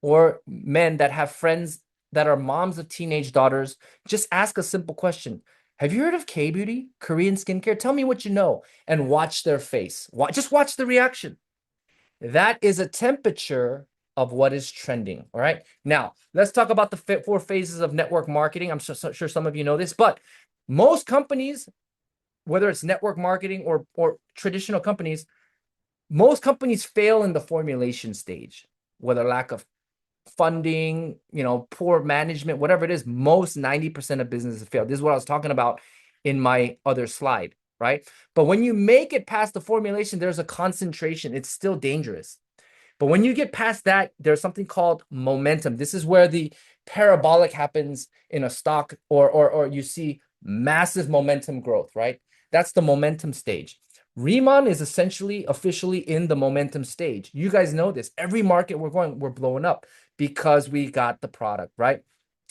or men that have friends that are moms of teenage daughters, just ask a simple question. Have you heard of K-Beauty, Korean skincare? Tell me what you know and watch their face. Just watch the reaction. That is a temperature of what is trending. All right. Now, let's talk about the 4 phases of network marketing. I'm sure some of you know this, but most companies, whether it's network marketing or traditional companies, most companies fail in the formulation stage, whether lack of funding, poor management, whatever it is, most 90% of businesses fail. This is what I was talking about in my other slide, right? But when you make it past the formulation, there's a concentration. It's still dangerous. But when you get past that, there's something called momentum. This is where the parabolic happens in a stock or you see massive momentum growth, right? That's the momentum stage. Riemann is essentially officially in the momentum stage. You guys know this. Every market we're blowing up because we got the product, right?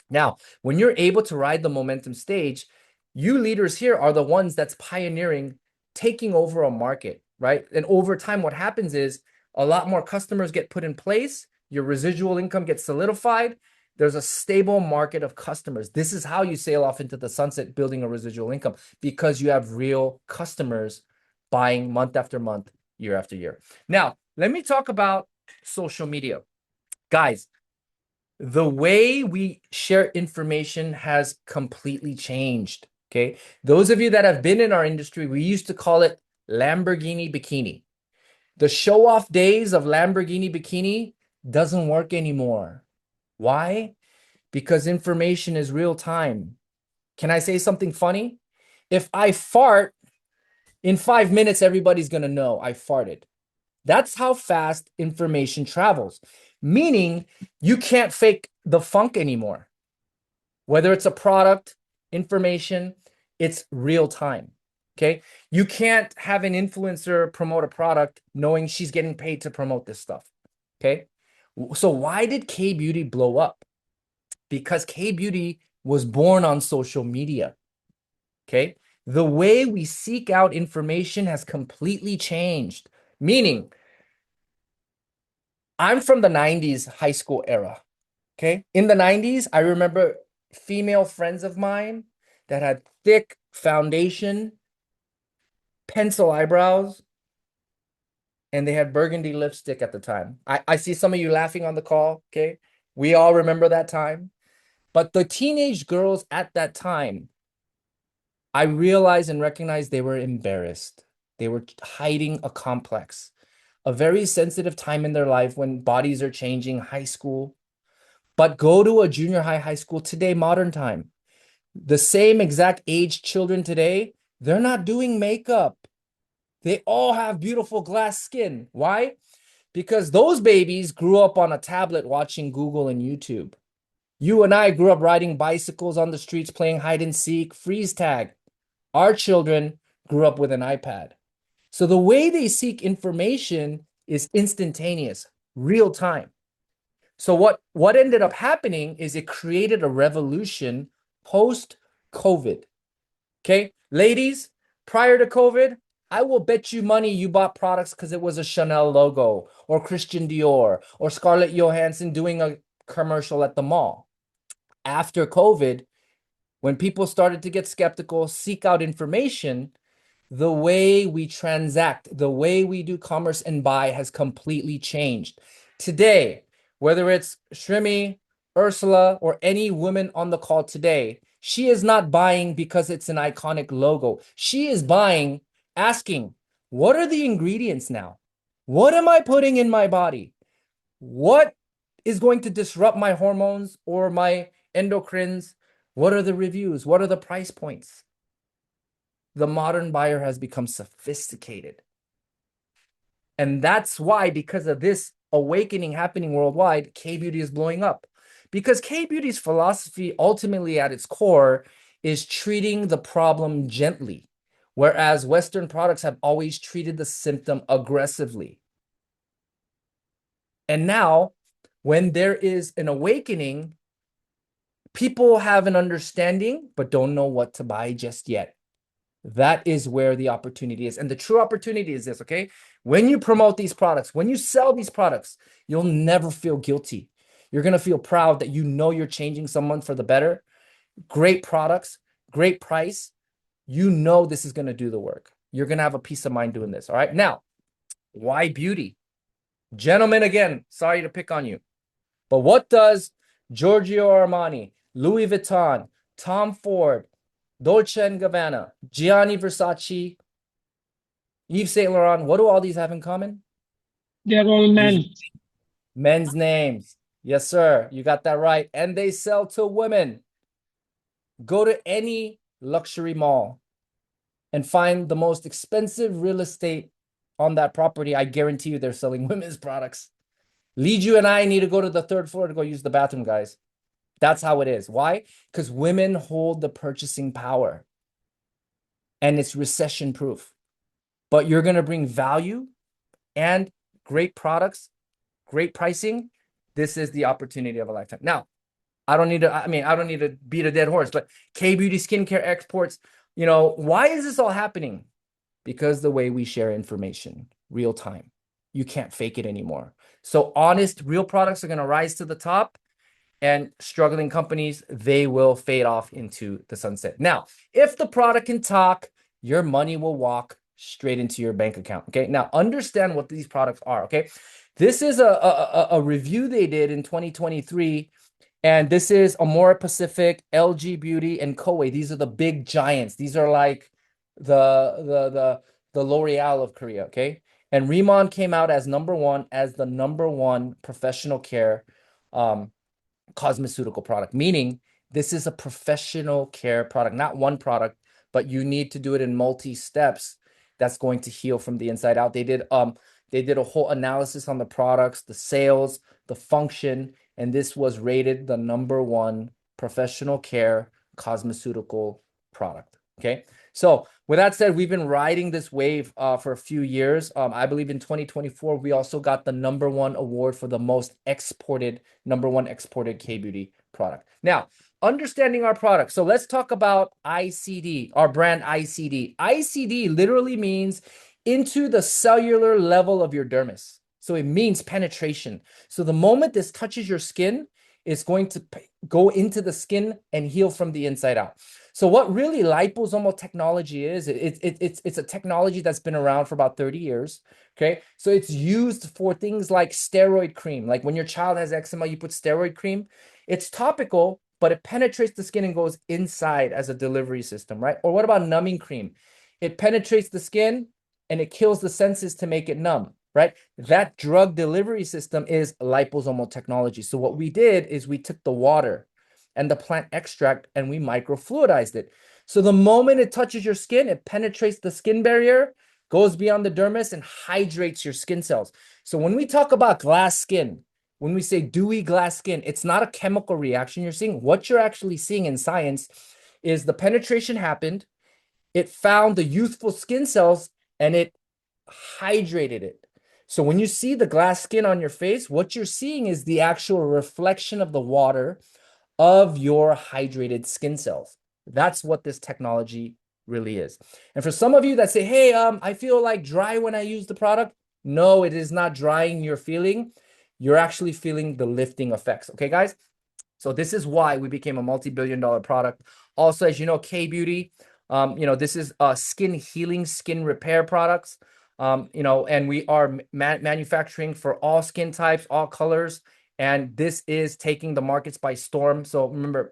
Now, when you're able to ride the momentum stage, you leaders here are the ones that's pioneering, taking over a market, right? And over time, what happens is a lot more customers get put in place. Your residual income gets solidified. There's a stable market of customers. This is how you sail off into the sunset, building a residual income because you have real customers buying month after month, year after year. Now, let me talk about social media. Guys, the way we share information has completely changed, okay? Those of you that have been in our industry, we used to call it Lamborghini bikini. The show-off days of Lamborghini bikini doesn't work anymore. Why? Because information is real time. Can I say something funny? If I fart, in 5 minutes, everybody's going to know I farted. That's how fast information travels, meaning you can't fake the funk anymore. Whether it's a product, information, it's real time. Okay. You can't have an influencer promote a product knowing she's getting paid to promote this stuff. Okay. So why did K Beauty blow up? Because K Beauty was born on social media. Okay. The way we seek out information has completely changed. Meaning, I'm from the 90s high school era. Okay. In the 90s, I remember female friends of mine that had thick foundation, pencil eyebrows, and they had burgundy lipstick at the time. I see some of you laughing on the call. Okay. We all remember that time. But the teenage girls at that time, I realized and recognized they were embarrassed. They were hiding a complex, a very sensitive time in their life when bodies are changing, high school. But go to a junior high, high school today, modern time. The same exact age children today, they're not doing makeup. They all have beautiful glass skin. Why? Because those babies grew up on a tablet watching Google and YouTube. You and I grew up riding bicycles on the streets, playing hide and seek, freeze tag. Our children grew up with an iPad. So the way they seek information is instantaneous, real time. So what ended up happening is it created a revolution post COVID. Okay, ladies, prior to COVID, I will bet you money you bought products because it was a Chanel logo or Christian Dior or Scarlett Johansson doing a commercial at the mall. After COVID, when people started to get skeptical, seek out information, the way we transact, the way we do commerce and buy has completely changed. Today, whether it's Shrimi, Ursula, or any woman on the call today, she is not buying because it's an iconic logo. She is buying, asking, what are the ingredients now? What am I putting in my body? What is going to disrupt my hormones or my endocrines? What are the reviews? What are the price points? The modern buyer has become sophisticated. And that's why, because of this awakening happening worldwide, K-beauty is blowing up. Because K-beauty's philosophy, ultimately at its core, is treating the problem gently, whereas Western products have always treated the symptom aggressively. And now, when there is an awakening, people have an understanding, but don't know what to buy just yet. That is where the opportunity is. And the true opportunity is this, okay? When you promote these products, when you sell these products, you'll never feel guilty. You're going to feel proud that you know you're changing someone for the better. Great products, great price. You know this is going to do the work. You're going to have a peace of mind doing this, all right? Now, why beauty? Gentlemen, again, sorry to pick on you, but what does Giorgio Armani, Louis Vuitton, Tom Ford, Dolce & Gabbana, Gianni Versace, Yves Saint Laurent, what do all these have in common? They're all men. Men's names. Yes, sir. You got that right. And they sell to women. Go to any luxury mall and find the most expensive real estate on that property. I guarantee you they're selling women's products. Liju and I need to go to the third floor to go use the bathroom, guys. That's how it is. Why? Because women hold the purchasing power and it's recession proof. But you're going to bring value and great products, great pricing. This is the opportunity of a lifetime. Now, I don't need to beat a dead horse, but K-Beauty skincare exports, why is this all happening? Because the way we share information, real time. You can't fake it anymore. So honest, real products are going to rise to the top, and struggling companies, they will fade off into the sunset. Now, if the product can talk, your money will walk straight into your bank account. Okay. Now, understand what these products are. Okay. This is a review they did in 2023. And this is Amore Pacific, LG Beauty, and Koei. These are the big giants. These are like the L'Oreal of Korea. Okay. And Rimmon came out as the number one professional care cosmeceutical product, meaning this is a professional care product, not one product, but you need to do it in multi steps. That's going to heal from the inside out. They did a whole analysis on the products, the sales, the function, and this was rated the number one professional care cosmeceutical product. Okay. So with that said, we've been riding this wave for a few years. I believe in 2024, we also got the #1 award for the most exported, #1 exported K-beauty product. Now, understanding our product. So let's talk about ICD, our brand ICD. ICD literally means into the cellular level of your dermis. So it means penetration. So the moment this touches your skin, it's going to go into the skin and heal from the inside out. So what really liposomal technology is, it's a technology that's been around for about 30 years, okay? So it's used for things like steroid cream. Like when your child has eczema, you put steroid cream. It's topical, but it penetrates the skin and goes inside as a delivery system, right? Or what about numbing cream? It penetrates the skin and it kills the senses to make it numb, right? That drug delivery system is liposomal technology. So what we did is we took the water and the plant extract and we microfluidized it. So the moment it touches your skin, it penetrates the skin barrier, goes beyond the dermis and hydrates your skin cells. So when we talk about glass skin, when we say dewy glass skin, it's not a chemical reaction you're seeing. What you're actually seeing in science is the penetration happened, it found the youthful skin cells and it hydrated it. So when you see the glass skin on your face, what you're seeing is the actual reflection of the water of your hydrated skin cells. That's what this technology really is. And for some of you that say, hey, I feel like dry when I use the product. No, it is not drying you're feeling. You're actually feeling the lifting effects. Okay, guys? So this is why we became a multi-billion-dollar product. Also, as you know, K-Beauty, this is skin healing, skin repair products. And we are manufacturing for all skin types, all colors, and this is taking the markets by storm. So remember,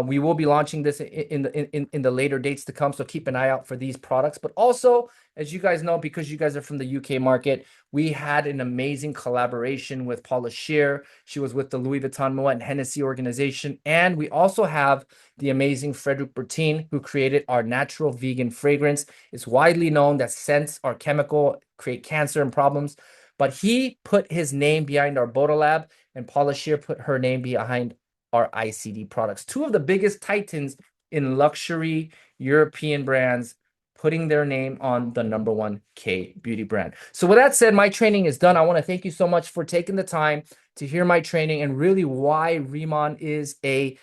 we will be launching this in the later dates to come. So keep an eye out for these products. But also, as you guys know, because you guys are from the UK market, we had an amazing collaboration with Paula Scheer. She was with the Louis Vuitton Moet and Hennessy organization. And we also have the amazing Frederic Bertin, who created our natural vegan fragrance. It's widely known that scents are chemical, create cancer and problems. But he put his name behind our Bodolab, and Paula Scheer put her name behind our ICD products. Two of the biggest titans in luxury European brands putting their name on the #1 K-beauty brand. So with that said, my training is done. I want to thank you so much for taking the time to hear my training and really why Riemann is a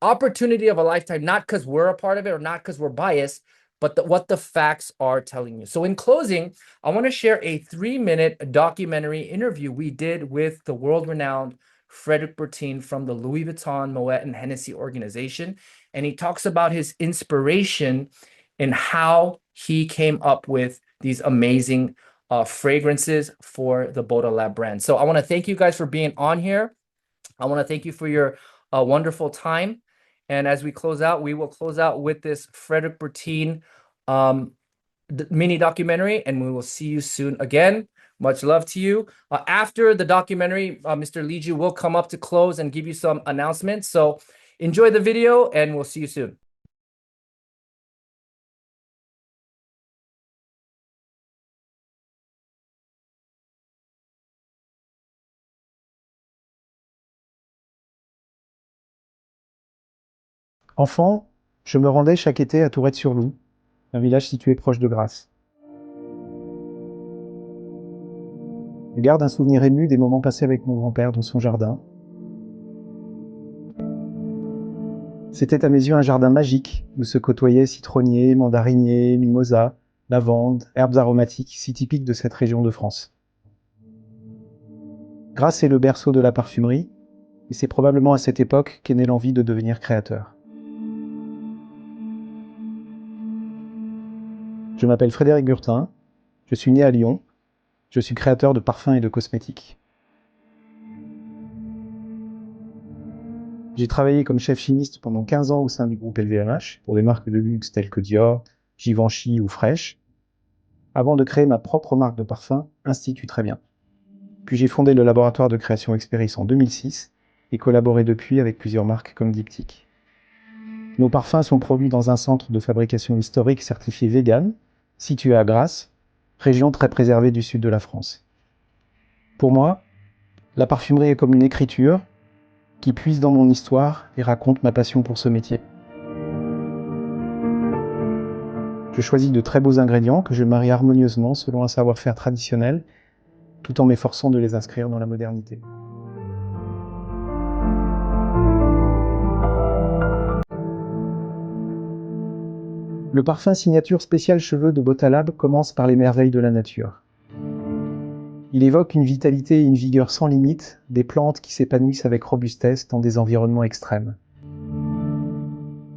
opportunity of a lifetime, not because we're a part of it or not because we're biased, but what the facts are telling you. So in closing, I want to share a 3-minute documentary interview we did with the world-renowned Frederic Bertin from the Louis Vuitton Moet and Hennessy organization. And he talks about his inspiration and how he came up with these amazing fragrances for the Bodolab brand. So I want to thank you guys for being on here. I want to thank you for your wonderful time. And as we close out, we will close out with this Frederic Bertin mini documentary, and we will see you soon again. Much love to you. After the documentary, Mr. Liju will come up to close and give you some announcements. So enjoy the video, and we'll see you soon. Enfant, je me rendais chaque été à Tourette-sur-Loup, un village situé proche de Grasse. Je garde un souvenir ému des moments passés avec mon grand-père dans son jardin. C'était à mes yeux un jardin magique où se côtoyaient citronniers, mandariniers, mimosas, lavandes, herbes aromatiques si typiques de cette région de France. Grasse est le berceau de la parfumerie, et c'est probablement à cette époque qu'est née l'envie de devenir créateur. Je m'appelle Frédéric Bertin, je suis né à Lyon, je suis créateur de parfums et de cosmétiques. J'ai travaillé comme chef chimiste pendant 15 ans au sein du groupe LVMH pour des marques de luxe telles que Dior, Givenchy ou Fresh, avant de créer ma propre marque de parfum, Institut Très Bien. Puis j'ai fondé le laboratoire de création Experis en 2006 et collaboré depuis avec plusieurs marques comme Diptyque. Nos parfums sont produits dans un centre de fabrication historique certifié vegan, situé à Grasse, région très préservée du sud de la France. Pour moi, la parfumerie est comme une écriture qui puise dans mon histoire et raconte ma passion pour ce métier. Je choisis de très beaux ingrédients que je marie harmonieusement selon un savoir-faire traditionnel, tout en m'efforçant de les inscrire dans la modernité. Le parfum signature spécial cheveux de Botalab commence par les merveilles de la nature. Il évoque une vitalité et une vigueur sans limite, des plantes qui s'épanouissent avec robustesse dans des environnements extrêmes.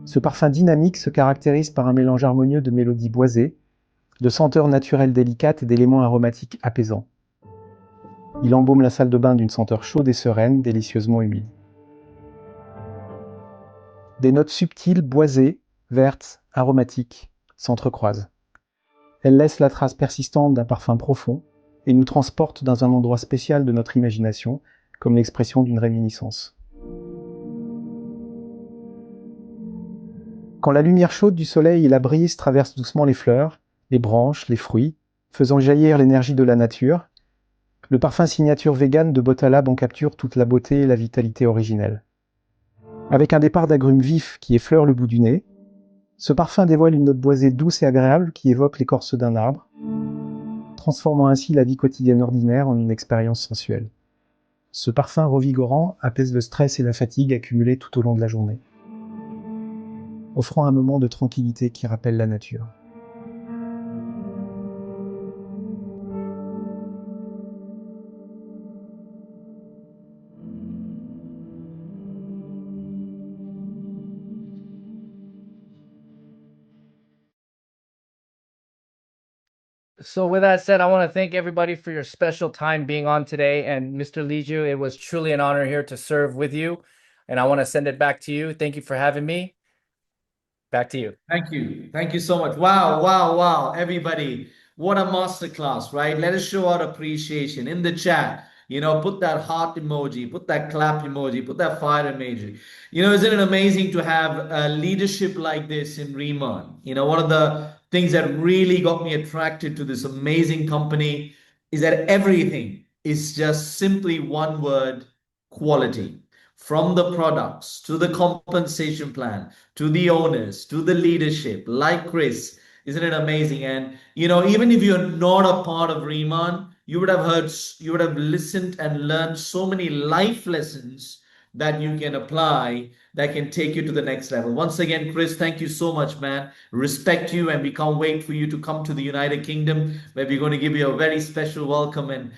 Ce parfum dynamique se caractérise par un mélange harmonieux de mélodies boisées, de senteurs naturelles délicates et d'éléments aromatiques apaisants. Il embaume la salle de bain d'une senteur chaude et sereine, délicieusement humide. Des notes subtiles, boisées, vertes, aromatiques, s'entrecroisent. Elles laissent la trace persistante d'un parfum profond et nous transportent dans un endroit spécial de notre imagination, comme l'expression d'une réminiscence. Quand la lumière chaude du soleil et la brise traversent doucement les fleurs, les branches, les fruits, faisant jaillir l'énergie de la nature, le parfum signature vegan de Botalab en capture toute la beauté et la vitalité originelle. Avec un départ d'agrumes vifs qui effleure le bout du nez, ce parfum dévoile une note boisée douce et agréable qui évoque l'écorce d'un arbre, transformant ainsi la vie quotidienne ordinaire en une expérience sensuelle. Ce parfum revigorant apaise le stress et la fatigue accumulés tout au long de la journée, offrant un moment de tranquillité qui rappelle la nature. So with that said, I want to thank everybody for your special time being on today. And Mr. Liju, it was truly an honor here to serve with you. And I want to send it back to you. Thank you for having me. Back to you. Thank you. Thank you so much. Wow, wow, wow. Everybody, what a masterclass, right? Let us show our appreciation in the chat. Put that heart emoji, put that clap emoji, put that fire emoji. Isn't it amazing to have a leadership like this in Riemann? One of the things that really got me attracted to this amazing company is that everything is just simply one word: quality. From the products to the compensation plan to the owners to the leadership, like Chris. Isn't it amazing? And even if you're not a part of Riemann, you would have listened and learned so many life lessons that you can apply that can take you to the next level. Once again, Chris, thank you so much, man. Respect you, and we can't wait for you to come to the United Kingdom, where we're going to give you a very special welcome and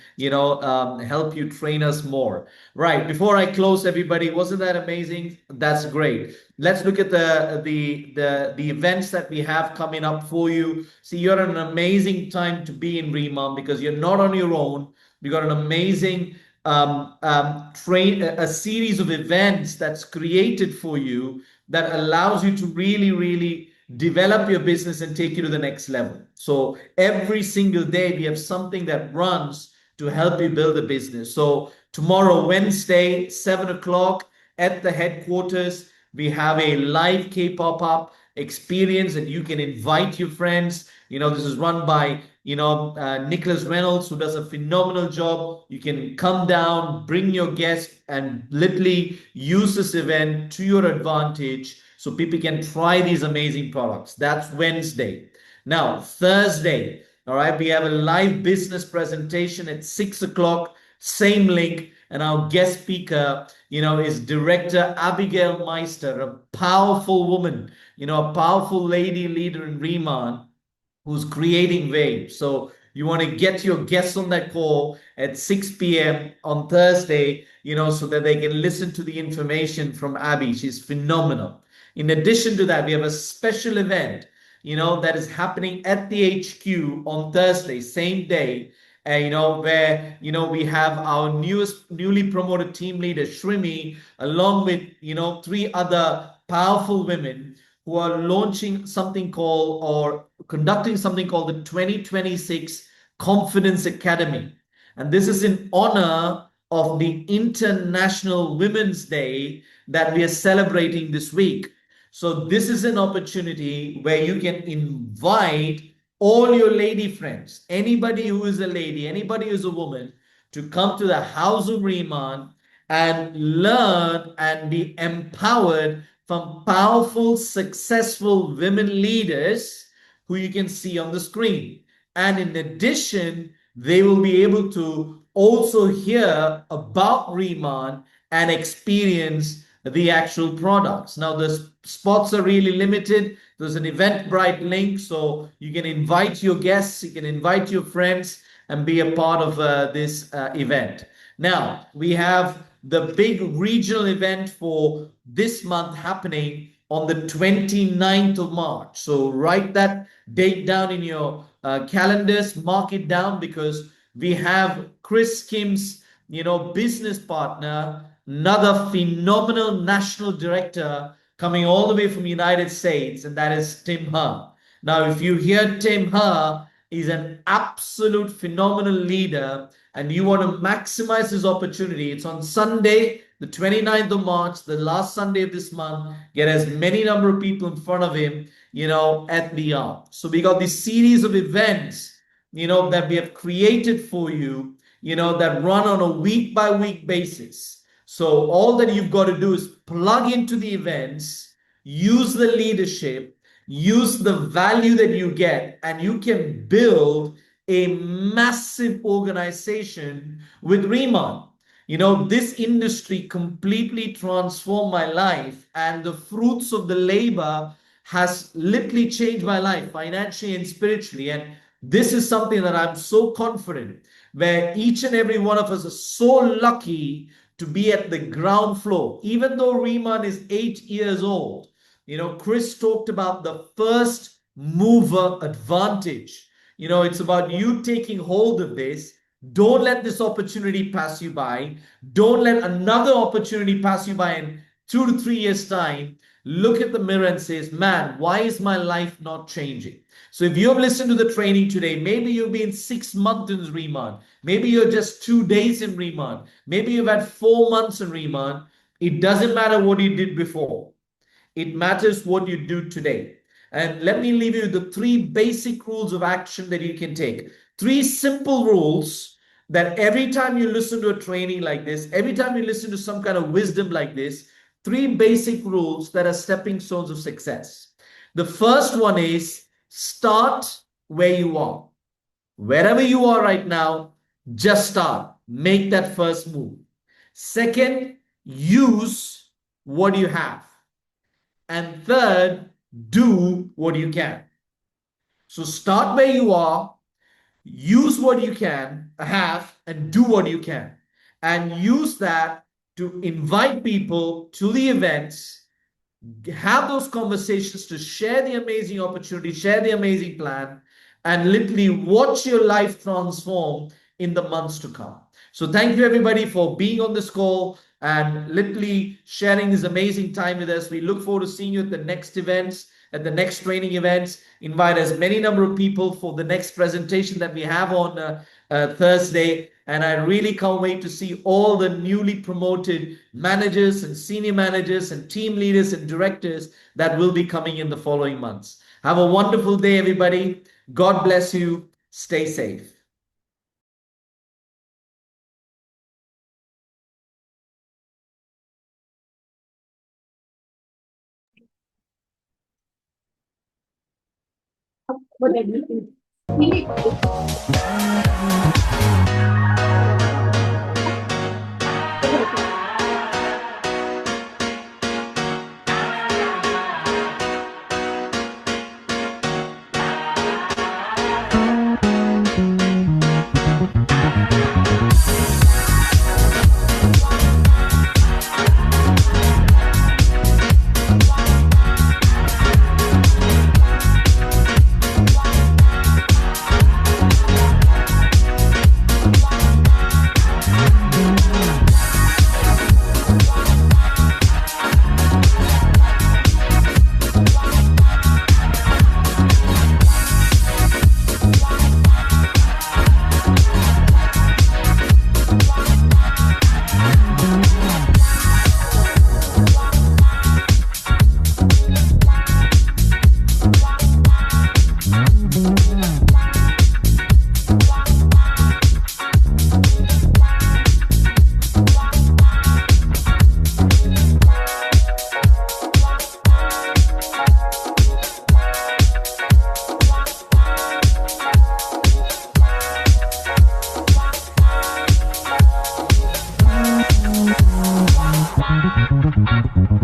help you train us more. Right, before I close, everybody, wasn't that amazing? That's great. Let's look at the events that we have coming up for you. See, you're an amazing time to be in Riemann because you're not on your own. We got an amazing a series of events that's created for you that allows you to really develop your business and take you to the next level. So every single day we have something that runs to help you build a business. So tomorrow, Wednesday, 7 o'clock at the headquarters, we have a live K-pop up experience that you can invite your friends. This is run by Nicholas Reynolds, who does a phenomenal job. You can come down, bring your guests, and literally use this event to your advantage so people can try these amazing products. That's Wednesday. Now, Thursday, all right, we have a live business presentation at 6 o'clock, same link. And our guest speaker, is Director Abigail Meister, a powerful woman, a powerful lady leader in Riemann, who's creating waves. So you want to get your guests on that call at 6 p.m. on Thursday, so that they can listen to the information from Abby. She's phenomenal. In addition to that, we have a special event, that is happening at the HQ on Thursday, same day. Where we have our newly promoted team leader Shrimi, along with 3 other powerful women who are launching something called, or conducting something called, the 2026 Confidence Academy. And this is in honor of the International Women's Day that we are celebrating this week. So this is an opportunity where you can invite all your lady friends, anybody who is a lady, anybody who is a woman, to come to the House of Riemann and learn and be empowered from powerful, successful women leaders who you can see on the screen. And in addition, they will be able to also hear about Riemann and experience the actual products. Now, the spots are really limited. There's an Eventbrite link, so you can invite your guests, you can invite your friends, and be a part of this event. Now, we have the big regional event for this month happening on the 29th of March. So write that date down in your calendars, mark it down, because we have Chris Kim's, business partner, another phenomenal national director coming all the way from the United States, and that is Tim He. Now, if you hear Tim He, he's an absolute phenomenal leader, and you want to maximize this opportunity. It's on Sunday, the 29th of March, the last Sunday of this month. Get as many number of people in front of him, at the arm. So we got this series of events, that we have created for you, that run on a week by week basis. So all that you've got to do is plug into the events, use the leadership, use the value that you get, and you can build a massive organization with Riemann. This industry completely transformed my life, and the fruits of the labor has literally changed my life financially and spiritually. And this is something that I'm so confident, where each and every one of us is so lucky to be at the ground floor. Even though Riemann is 8 years old, Chris talked about the first mover advantage. It's about you taking hold of this. Don't let this opportunity pass you by. Don't let another opportunity pass you by in 2 to 3 years' time. Look at the mirror and says, man, why is my life not changing? So if you have listened to the training today, maybe you've been 6 months in Riemann. Maybe you're just 2 days in Riemann. Maybe you've had 4 months in Riemann. It doesn't matter what you did before. It matters what you do today. And let me leave you the 3 basic rules of action that you can take. 3 simple rules that every time you listen to a training like this, every time you listen to some kind of wisdom like this, 3 basic rules that are stepping stones of success. The first one is start where you are. Wherever you are right now, just start. Make that first move. Second, use what you have. And third, do what you can. So start where you are, use what you can have, and do what you can. And use that to invite people to the events, have those conversations, to share the amazing opportunity, share the amazing plan, and literally watch your life transform in the months to come. So thank you everybody for being on this call and literally sharing this amazing time with us. We look forward to seeing you at the next events, at the next training events. Invite as many number of people for the next presentation that we have on Thursday. And I really can't wait to see all the newly promoted managers and senior managers and team leaders and directors that will be coming in the following months. Have a wonderful day, everybody. God bless you. Stay safe. Ciao.